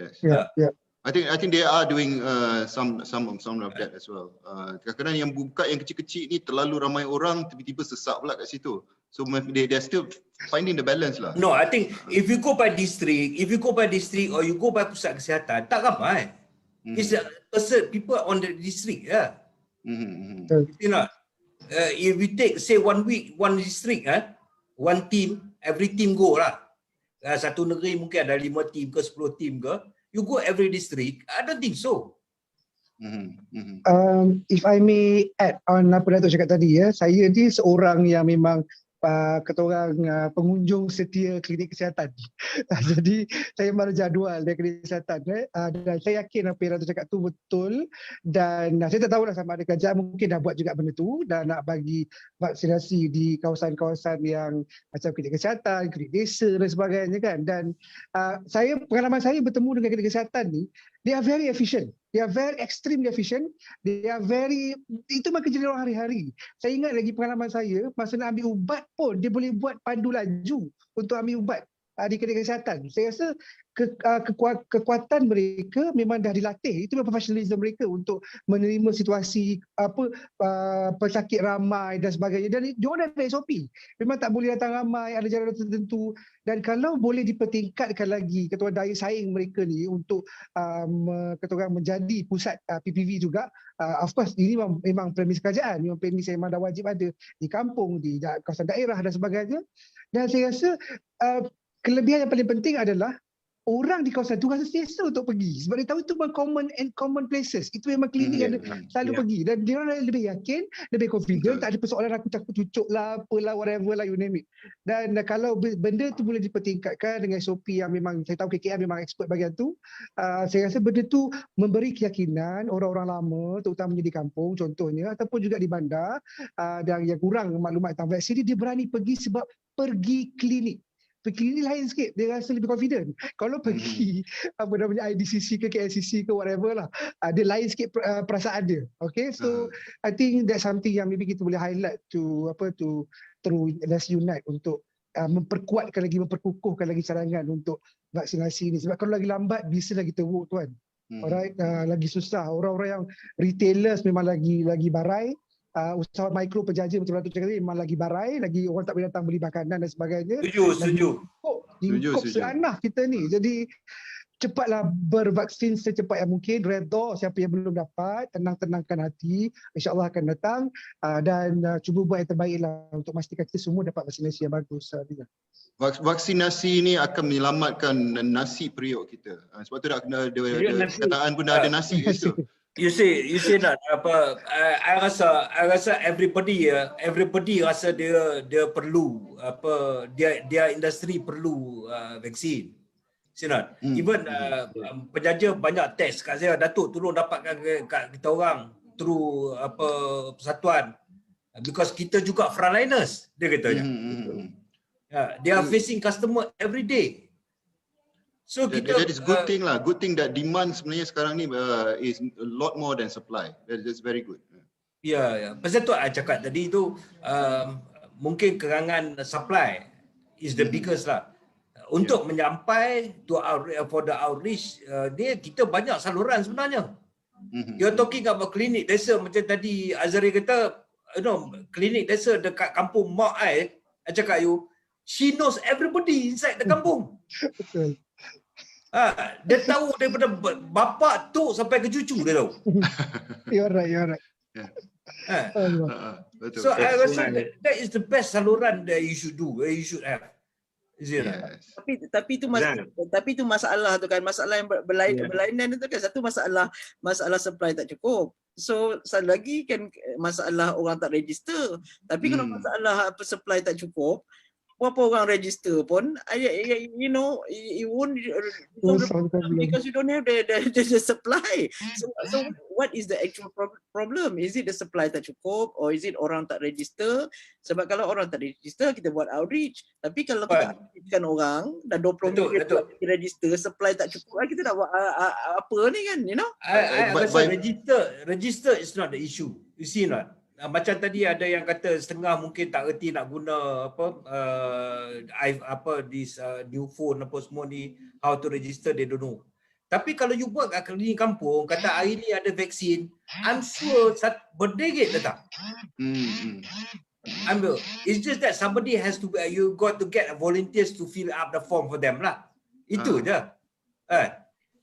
Speaker 4: I think they are doing some of that as well. Kadang-kadang yang buka yang kecil-kecil ni terlalu ramai orang, tiba-tiba sesak pula kat situ. So they're still finding the balance lah.
Speaker 3: No, I think if you go by district, or you go by pusat kesihatan, tak ramai. It's a person, people on the district, yeah. You know, if we take say 1 week, one district, one team, every team go lah. Satu negeri mungkin ada 5 team ke 10 team ke. You go every district, I don't think so.
Speaker 2: If I may add on apa Datuk cakap tadi ya, saya ni seorang yang memang kata orang pengunjung setia klinik kesihatan. Jadi saya memang ada jadual dari klinik kesihatan dan saya yakin apa yang Datuk cakap tu betul dan saya tak tahu lah sama ada kerajaan mungkin dah buat juga benda tu dan nak bagi vaksinasi di kawasan-kawasan yang macam klinik kesihatan, klinik desa dan sebagainya kan. Dan pengalaman saya bertemu dengan klinik kesihatan ni, they are very efficient. They are very extremely efficient. They are very, itu memang kerja dia orang hari-hari. Saya ingat lagi pengalaman saya, masa nak ambil ubat pun, dia boleh buat pandu laju untuk ambil ubat di klinik kesihatan. Saya rasa kekuatan mereka memang dah dilatih. Itu profesionalism mereka untuk menerima situasi pesakit ramai dan sebagainya. Dan diorang ada SOP. Memang tak boleh datang ramai, ada jalan tertentu. Dan kalau boleh dipertingkatkan lagi ketua daya saing mereka ni untuk menjadi pusat PPV juga, of course ini memang premis kerajaan, memang premis yang memang dah wajib ada di kampung, di kawasan daerah dan sebagainya. Dan saya rasa kelebihan yang paling penting adalah orang di kawasan tu rasa selesa untuk pergi. Sebab dia tahu itu memang common places. Itu memang klinik yang selalu pergi. Dan dia orang lebih yakin, lebih confident. Tak ada persoalan aku takut cucuk lah, apalah, whatever lah, you name it. Dan kalau benda tu boleh dipertingkatkan dengan SOP yang memang, saya tahu KKM memang expert bagian tu. Saya rasa benda tu memberi keyakinan orang-orang lama, terutamanya di kampung contohnya, ataupun juga di bandar, dan yang kurang maklumat tentang vaksin ni, dia berani pergi sebab pergi klinik. Pergi ni lain sikit, dia rasa lebih confident. Kalau pergi IDCC ke KLCC ke whatever lah, dia lain sikit perasaan dia. Okay, so I think that's something yang maybe kita boleh highlight to Let's Unite untuk memperkuatkan lagi, memperkukuhkan lagi cadangan untuk vaksinasi ni. Sebab kalau lagi lambat, bisa lagi teruk tuan. Alright, lagi susah. Orang-orang yang retailers memang lagi barai. Usahawan mikro penjaja macam Datuk cakap tadi memang lagi barai, lagi orang tak boleh datang beli makanan dan sebagainya.
Speaker 3: Setuju.
Speaker 2: Diungkop seanah kita ni. Jadi cepatlah bervaksin secepat yang mungkin. Redha siapa yang belum dapat, tenangkan hati, insya-Allah akan datang dan cuba buat yang terbaik lah untuk memastikan kita semua dapat vaksinasi yang bagus.
Speaker 4: Vaksinasi ni akan menyelamatkan nasi periuk kita. Sebab tu dah kena kataan pun dah ada nasi kat situ.
Speaker 3: You say not apa? I rasa everybody rasa dia perlu apa? Dia industri perlu vaksin. See not? Even penjaja banyak test kat saya. Datuk tolong dapatkan kat kita orang through apa persatuan. Because kita juga frontliners, dia katanya. They are facing customer every day. So
Speaker 4: that is good thing lah. Good thing that demand sebenarnya sekarang ni is a lot more than supply. That's very good.
Speaker 3: Ya. Pasal tu I cakap tadi tu mungkin kerangan supply is the biggest lah. Untuk menyampai for the outreach, kita banyak saluran sebenarnya. You're talking about klinik desa macam tadi Azari kata, klinik desa dekat kampung mak I cakap she knows everybody inside the kampung.
Speaker 2: Betul.
Speaker 3: Dia tahu daripada bapa tu sampai ke cucu dia tahu.
Speaker 2: You're right.
Speaker 4: Betul.
Speaker 3: So I rasa that is the best saluran that you should do, you should have. Is it?
Speaker 4: Yes.
Speaker 6: Tapi itu masalah tu kan, masalah yang berlainan itu kan. Satu masalah supply tak cukup. So satu lagi kan masalah orang tak register. Tapi kalau masalah supply tak cukup, berapa orang register pun, you won't because you don't have the supply. So what is the actual problem? Is it the supply tak cukup or is it orang tak register? Sebab kalau orang tak register, kita buat outreach. Tapi kalau kita outreachkan orang dan 20 minit register, supply tak cukup, kita nak buat apa ni kan, you know?
Speaker 3: I rasa register is not the issue. You see not? Macam tadi ada yang kata setengah mungkin tak erti nak guna this new phone apa semua ni, how to register, they don't know. Tapi kalau you buat kat klinik kampung, kata hari ni ada vaksin, I'm sure berdegit datang. It's just that somebody has to, you got to get volunteers to fill up the form for them lah. Itu je.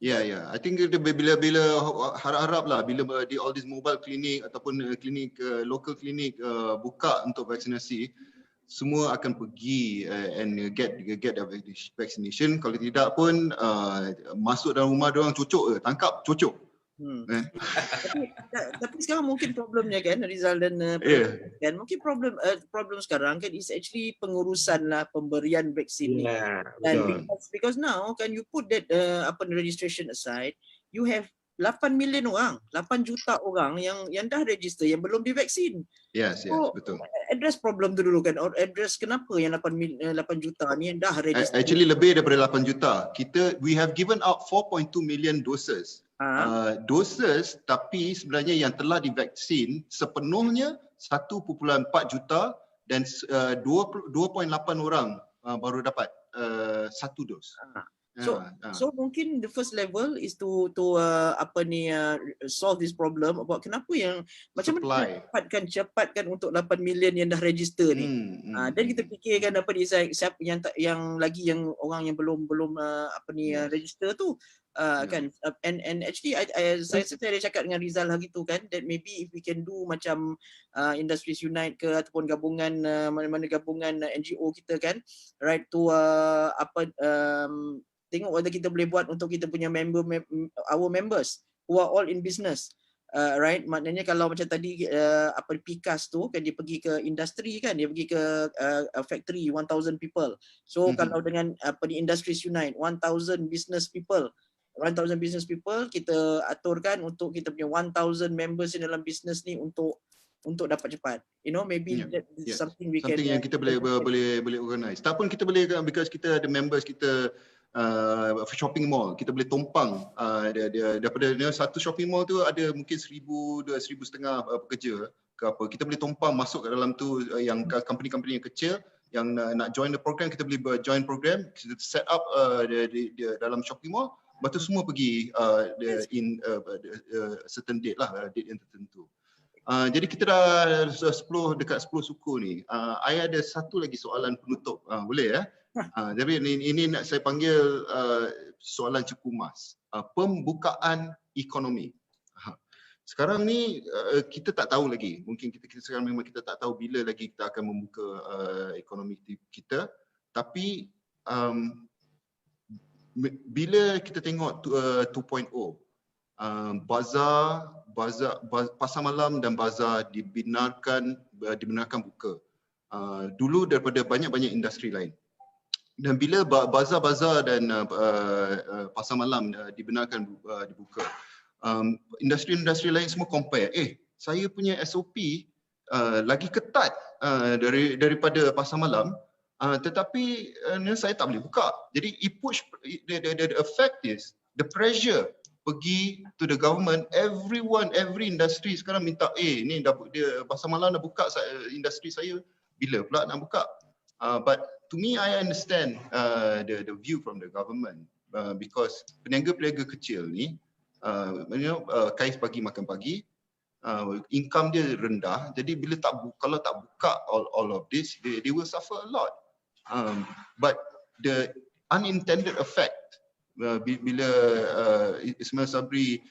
Speaker 4: Yeah. I think bila harap-harap lah bila di all these mobile clinic ataupun klinik local clinic buka untuk vaksinasi, semua akan pergi and get the vaccination. Kalau tidak pun masuk dalam rumah dia orang cucuk tangkap cucuk.
Speaker 6: Tapi sekarang mungkin problemnya kan Rizal dan kan mungkin problem sekarang kan is actually pengurusan lah pemberian vaksin ni. Dan because now kan you put that registration aside, you have 8 million orang, 8 juta orang yang dah register yang belum divaksin.
Speaker 4: Yes, betul.
Speaker 6: Address problem tu dulu kan, or address kenapa yang 8 juta ni yang dah register.
Speaker 4: Actually lebih daripada 8 juta. We have given out 4.2 million doses. Doses, tapi sebenarnya yang telah divaksin sepenuhnya 1.4 juta dan 2.8 orang baru dapat satu dos.
Speaker 6: So mungkin the first level is to solve this problem about kenapa yang macam mana cepatkan untuk 8 million yang dah register ni. Dan kita fikirkan siapa yang lagi yang orang yang belum register tu. Kan and actually saya ada cakap dengan Rizal hari tu kan, that maybe if we can do macam Industries Unite ke ataupun gabungan mana-mana gabungan NGO kita kan, right, to tengok whether kita boleh buat untuk kita punya our members who are all in business. Right, maknanya kalau macam tadi PIKAS tu kan dia pergi ke industri kan, dia pergi ke factory 1,000 people. So kalau dengan Industries Unite 1,000 business people kita aturkan untuk kita punya 1,000 members in dalam business ni untuk dapat cepat. You know, maybe something we can
Speaker 4: yang kita boleh organize. Tak pun kita boleh, because kita ada members kita shopping mall, kita boleh tumpang daripada satu shopping mall tu ada mungkin 1,000-1,500 pekerja ke apa, kita boleh tumpang masuk ke dalam tu, yang company-company yang kecil yang nak join the program, kita boleh join program, kita set up dalam shopping mall, lepas tu semua pergi in certain date lah, date yang tertentu. Jadi kita dah dekat 10 suku ni. I ada satu lagi soalan penutup, boleh ya? Jadi ini nak saya panggil soalan cekumas. Pembukaan ekonomi. Sekarang ni kita tak tahu lagi. Mungkin kita sekarang memang kita tak tahu bila lagi kita akan membuka ekonomi kita. Tapi bila kita tengok 2.0, pasar malam dan bazar dibenarkan buka. Dulu daripada banyak-banyak industri lain. Dan bila bazar-bazar dan pasar malam dibenarkan dibuka, industri-industri lain semua compare, saya punya SOP lagi ketat daripada pasar malam, tetapi saya tak boleh buka. Jadi the effect is the pressure pergi to the government. Every industry sekarang minta, ni dia pasar malam dah buka, industri saya bila pula nak buka? But to me, I understand the view from the government, because peniaga-peniaga kecil ni, kais pagi makan pagi, income dia rendah. Jadi bila kalau tak buka all of this, they will suffer a lot. But the unintended effect, bila Ismail Sabri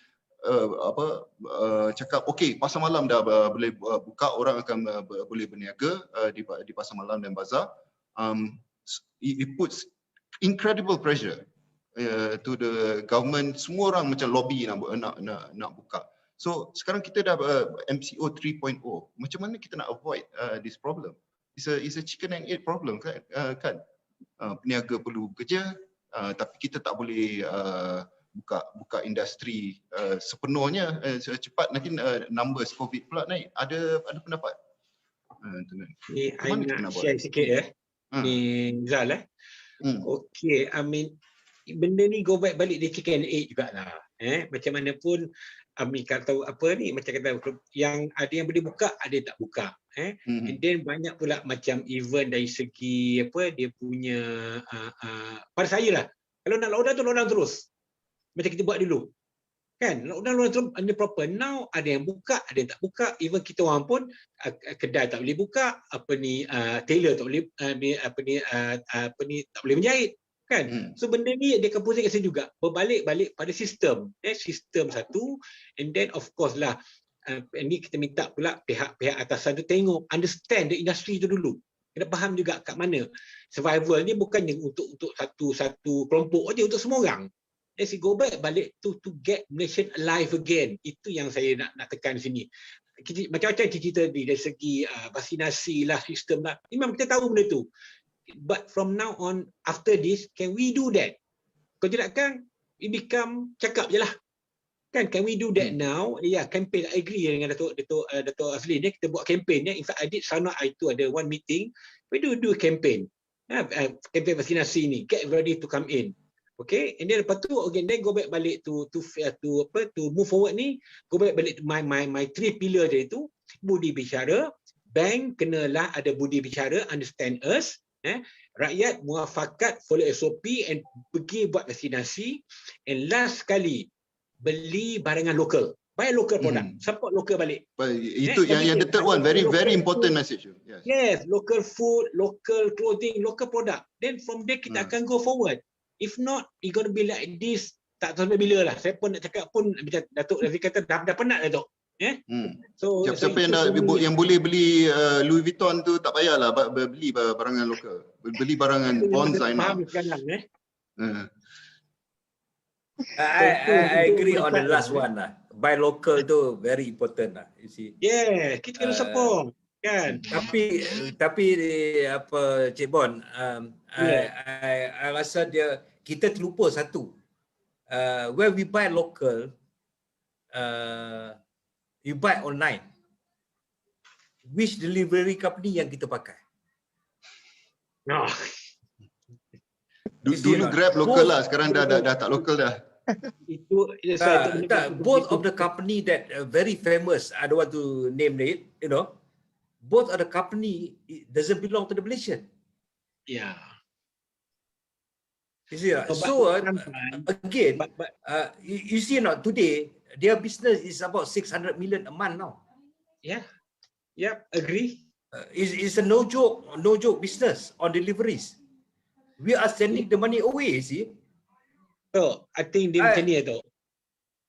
Speaker 4: cakap pasar malam dah boleh buka, orang akan boleh berniaga di pasar malam dan bazar, it puts incredible pressure to the government. Semua orang macam lobby nak buka. So sekarang kita dah MCO 3.0. Macam mana kita nak avoid this problem? It's a chicken and egg problem kan? Peniaga perlu bekerja, tapi kita tak boleh buka industri sepenuhnya cepat, nanti numbers COVID pula naik. Ada pendapat?
Speaker 7: Ni I nak share sikit ni Zal Okay, I mean benda ni go back balik dia chicken and egg jugalah. Macam mana pun kalau tahu apa ni, macam kata yang ada yang boleh buka, ada yang tak buka. And then banyak pula macam event dari segi dia punya pada saya lah, kalau nak lockdown tu lockdown terus. macam kita buat dulu. Kan lockdown ini proper. Now ada yang buka, ada yang tak buka. Even kita orang pun kedai tak boleh buka, tailor tak boleh tak boleh menjahit, kan. So benda ni dia akan pusing kat sini juga, berbalik-balik pada sistem. Sistem satu, and then of course lah ini kita minta pula pihak-pihak atasan tu tengok, understand the industry tu dulu. Kena faham juga kat mana survival ni bukannya untuk satu kelompok aja, untuk semua orang. Let's go back balik to get nation alive again. Itu yang saya nak tekan di sini. Macam-macam cerita dari segi vaksinasi lah, sistem lah. Memang kita tahu benda tu. But from now on, after this, can we do that? Kalau tidak kan, we become cakap je lah. Kan, can we do that now? Ya, campaign. I agree dengan Dato' Azlin. Kita buat campaign. In fact, I did sana itu ada one meeting. We do campaign. Campaign vaksinasi ni. Get ready to come in. Okay, and then lepas tu again, then go back balik to move forward ni, go back balik to my three pillar dia itu, budi bicara, bank kenalah ada budi bicara, understand us, rakyat muafakat, follow SOP and pergi buat vaksinasi, and last sekali beli barangan lokal, buy local product, support local balik.
Speaker 4: Itu yang the third one, very important message.
Speaker 7: Yes, local food, local clothing, local product. Then from there kita akan go forward. If not, it's going to be like this. Tak tahu sampai bila lah. Saya pun nak cakap pun, macam Datuk Rafi kata, dah penat Datuk. So,
Speaker 4: siapa yang boleh beli Louis Vuitton tu tak payahlah beli barangan lokal. Beli barangan bonsai.
Speaker 3: I agree on the last one lah. Buy local tu very important lah. You see.
Speaker 7: Yeah, kita kena support. Kan?
Speaker 3: Tapi apa Cik Bon, I rasa kita terlupa satu. Where we buy local, you buy online. Which delivery company yang kita pakai?
Speaker 4: Dulu Grab local lah, sekarang dah tak local dah.
Speaker 3: Both of the company that very famous, I don't want to name it, both of the company doesn't belong to the Malaysian.
Speaker 7: Yeah.
Speaker 3: You see, so again, you see not today their business is about 600 million a month now.
Speaker 7: Yeah. Yep, agree.
Speaker 3: It's a no joke business on deliveries. We are sending the money away, see.
Speaker 7: So, I think dia macam ni tu.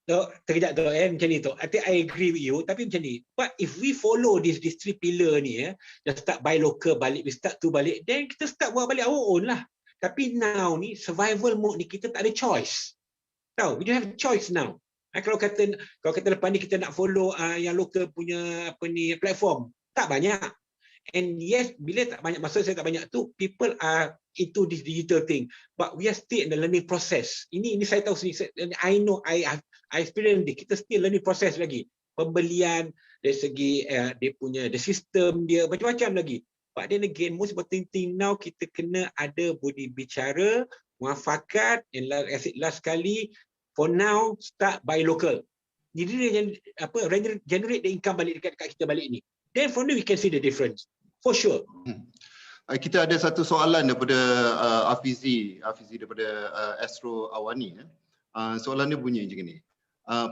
Speaker 7: So, terkejap tu macam ni tu. I think I agree with you, tapi macam ni. But if we follow this three pillar ni, just start buy local balik, we start to balik, then kita start buat balik our own lah. Tapi now ni, survival mode ni, kita tak ada choice. Tahu, we don't have choice now. Kalau kata lepas ni kita nak follow yang local punya platform, tak banyak. And yes, bila tak banyak, masa saya tak banyak tu, people are into this digital thing. But we are still in the learning process. Ini saya tahu sendiri. I know, I experience this. Kita still learning process lagi. Pembelian dari segi dia punya the system dia macam-macam lagi. But then again, most important thing now kita kena ada budi bicara, muafakat, and last sekali, for now start by local. Jadi dia generate the income balik dekat kita balik ni. Then from there we can see the difference. For sure.
Speaker 4: Kita ada satu soalan daripada Afizi daripada Astro Awani. Soalan dia bunyi macam ni.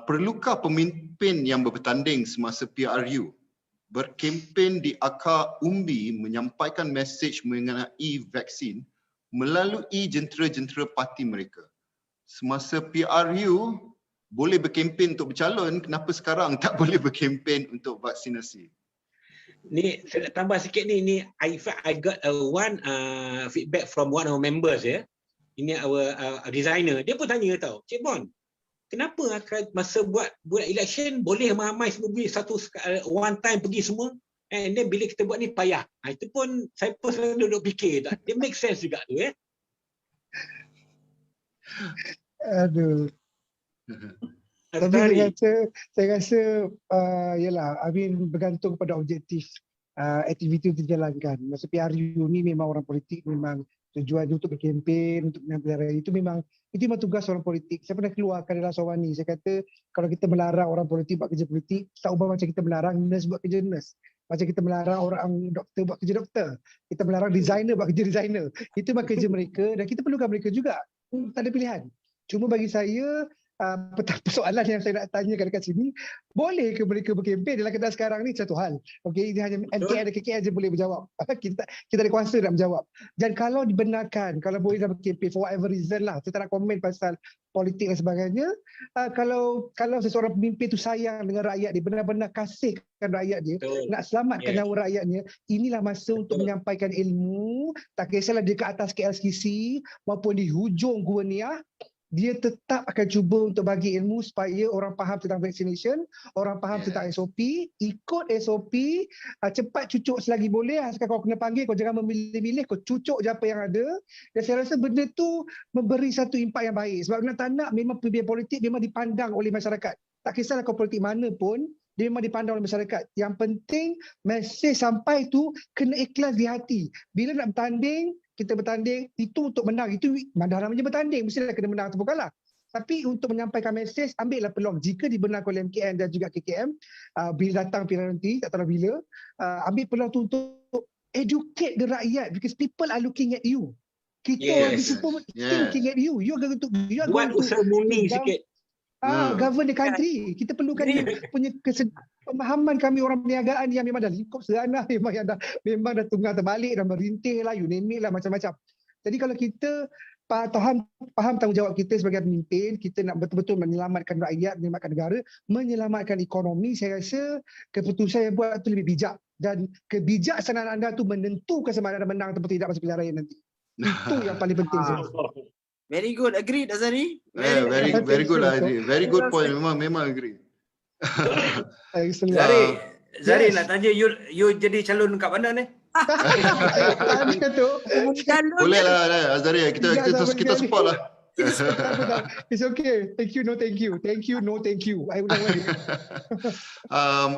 Speaker 4: Perlukah pemimpin yang bertanding semasa PRU berkempen di akar umbi menyampaikan mesej mengenai vaksin melalui jentera-jentera parti mereka? Semasa PRU boleh berkempen untuk bercalon, kenapa sekarang tak boleh berkempen untuk vaksinasi?
Speaker 7: Ni saya nak tambah sikit ni I got one feedback from one of our members ya. Ini our designer. Dia pun tanya tau, Cik Bon, kenapa masa buat election boleh ramai semua pergi one time pergi semua, and then bila kita buat ni payah. Itu pun saya pun selalu duduk fikir tak. Dia make sense juga tu ya.
Speaker 2: Aduh. Tapi saya rasa yalah, bergantung pada objektif aktiviti yang dijalankan. Masa PRU ni memang orang politik memang tujuan untuk berkempen, untuk menyampaikan itu memang tugas orang politik. Saya pernah keluarkan dalam soalan ni. Saya kata kalau kita melarang orang politik buat kerja politik, tak ubah macam kita melarang nurse buat kerja nurse. Macam kita melarang orang doktor buat kerja doktor. Kita melarang designer buat kerja designer. Itu memang kerja mereka dan kita perlukan mereka juga. Tak ada pilihan. Cuma bagi saya, persoalan yang saya nak tanyakan dekat sini, boleh ke mereka berkempen dalam keadaan sekarang ni? Satu hal. Okey, ini hanya MKN dan KKN je boleh berjawab. kita ada kuasa nak menjawab. Dan kalau dibenarkan, kalau boleh dah berkempen for whatever reason lah, saya tak nak komen pasal politik dan sebagainya, kalau seseorang pemimpin tu sayang dengan rakyat dia, benar-benar kasihkan rakyat dia, nak selamatkan nyawa rakyatnya, inilah masa untuk menyampaikan ilmu, tak kisahlah dia ke atas KLCC maupun di hujung Gua Niah, dia tetap akan cuba untuk bagi ilmu supaya orang faham tentang vaccination, orang faham tentang SOP, ikut SOP, cepat cucuk selagi boleh. Sekarang kau kena panggil, kau jangan memilih-milih, kau cucuk je apa yang ada. Dan saya rasa benda tu memberi satu impak yang baik. Sebab nak tak nak, memang pemimpin politik memang dipandang oleh masyarakat. Tak kisahlah kau politik mana pun, dia memang dipandang oleh masyarakat. Yang penting, mesej sampai tu kena ikhlas di hati. Bila nak bertanding, kita bertanding, itu untuk menang. Itu dah namanya bertanding, mestilah kena menang ataupun kalah. Tapi untuk menyampaikan mesej, ambillah peluang. Jika dibenarkan oleh MKN dan juga KKM, bila datang pilihan nanti, tak tahu bila, ambil peluang tu untuk educate the rakyat, because people are looking at you. Kita orang super looking at you. You are going to
Speaker 7: buat usaha murni sikit.
Speaker 2: Govern the country. Kita perlukan dia punya pemahaman kami orang perniagaan yang memang dah lingkup serana, memang dah tunggang terbalik, dah merintih lah, you name it lah, macam-macam. Jadi kalau kita faham tanggungjawab kita sebagai pemimpin, kita nak betul-betul menyelamatkan rakyat, menyelamatkan negara, menyelamatkan ekonomi, saya rasa keputusan yang buat tu lebih bijak. Dan kebijaksanaan anda tu menentukan sama ada menang atau tidak masa pilihan raya nanti. Itu yang paling penting.
Speaker 6: Very good, agree Azhari.
Speaker 4: Very good lah. Very good point. Memang agree.
Speaker 3: Zari nak tanya you jadi calon kat mana ni?
Speaker 4: Boleh lah Azhari, kita support lah.
Speaker 2: It's okay. Thank you, no thank you. Thank you, no thank you. I would like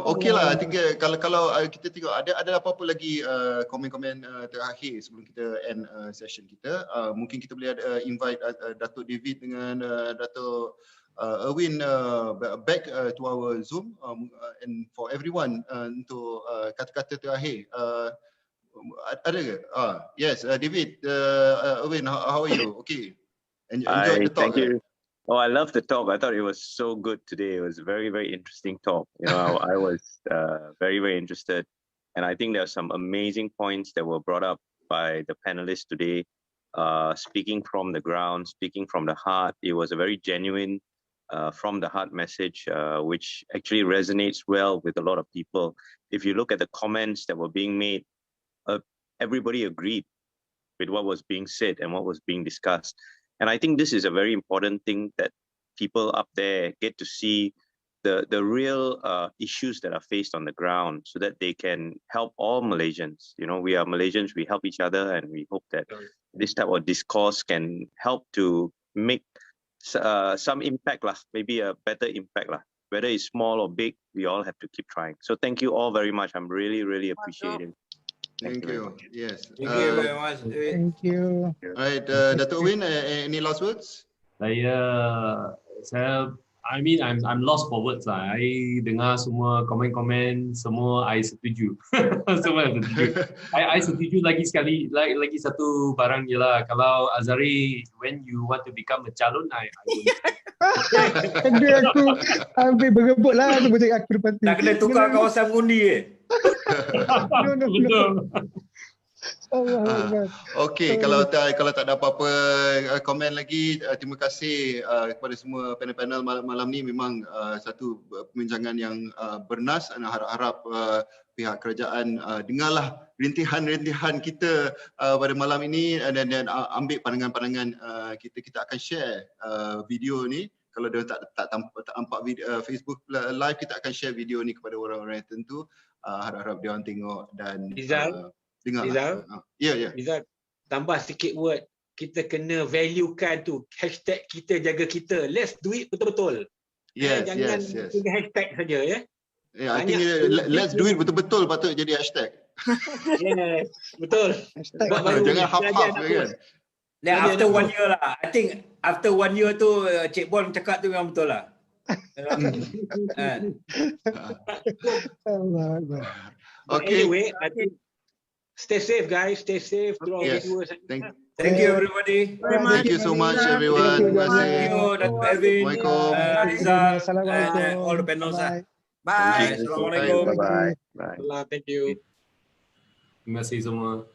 Speaker 4: okay lah. I think kalau kita tengok ada apa-apa lagi komen-komen terakhir sebelum kita end session kita. Mungkin kita boleh invite Datuk David dengan Datuk Erwin back to our Zoom and for everyone untuk kata-kata terakhir. Ada ke? Yes, David, Erwin, how are you? Okay. Enjoy the talk.
Speaker 1: Thank you. Oh, I love the talk. I thought it was so good today. It was a very, very interesting talk. You know, I was very, very interested. And I think there are some amazing points that were brought up by the panelists today, speaking from the ground, speaking from the heart. It was a very genuine, from the heart message, which actually resonates well with a lot of people. If you look at the comments that were being made, everybody agreed with what was being said and what was being discussed. And I think this is a very important thing, that people up there get to see the real issues that are faced on the ground, so that they can help all Malaysians. You know, we are Malaysians, we help each other, and we hope that this type of discourse can help to make some impact, maybe a better impact. Whether it's small or big, we all have to keep trying. So thank you all very much. I'm really, really appreciating.
Speaker 4: Thank you. Yes.
Speaker 3: Thank you very much.
Speaker 2: Thank you.
Speaker 4: Alright, Datuk Win, any last words?
Speaker 5: I'm lost for words lah. I dengar semua komen-komen, semua I setuju. Semua setuju. I setuju lagi sekali, lagi satu barang je lah. Kalau Azhari, when you want to become a calon, I
Speaker 2: Dia aku ambil berebut lah tu macam aku depan tu.
Speaker 3: Nak kena tukar kawasan undi
Speaker 2: No.
Speaker 4: Okey, kalau tak ada apa-apa komen lagi, terima kasih kepada semua panel-panel malam ni. Memang satu perbincangan yang bernas, dan harap pihak kerajaan dengarlah rintihan-rintihan kita pada malam ini, dan ambil pandangan-pandangan kita akan share video ni. Kalau dia tak nampak video, Facebook live, kita akan share video ni kepada orang-orang yang tentu. Harap dia orang tengok dan dengar. Ya.
Speaker 7: Rizal, tambah sikit word. Kita kena valuekan tu. Hashtag kita jaga kita. Let's do it betul-betul. Jangan hashtag saja ya.
Speaker 4: I think let's do it betul-betul patut jadi hashtag.
Speaker 7: Yes, betul.
Speaker 4: Jangan half-half kan.
Speaker 3: After 1 year lah. I think after 1 year tu Cik Bon cakap tu memang betul lah.
Speaker 4: Okay.
Speaker 7: Anyway, I think Stay safe guys, stay safe throughout
Speaker 4: Yes.
Speaker 7: the viewers.
Speaker 3: Thank you everybody.
Speaker 4: Thank you so much everyone. Terima kasih.
Speaker 3: Thank you Datuk Erwin,
Speaker 4: Assalamualaikum.
Speaker 3: Rizal,
Speaker 2: Assalamualaikum.
Speaker 3: and all the panels.
Speaker 2: Bye.
Speaker 6: Bye.
Speaker 3: Assalamualaikum.
Speaker 1: Bye bye. Bye.
Speaker 7: Thank you.
Speaker 5: Terima kasih semua.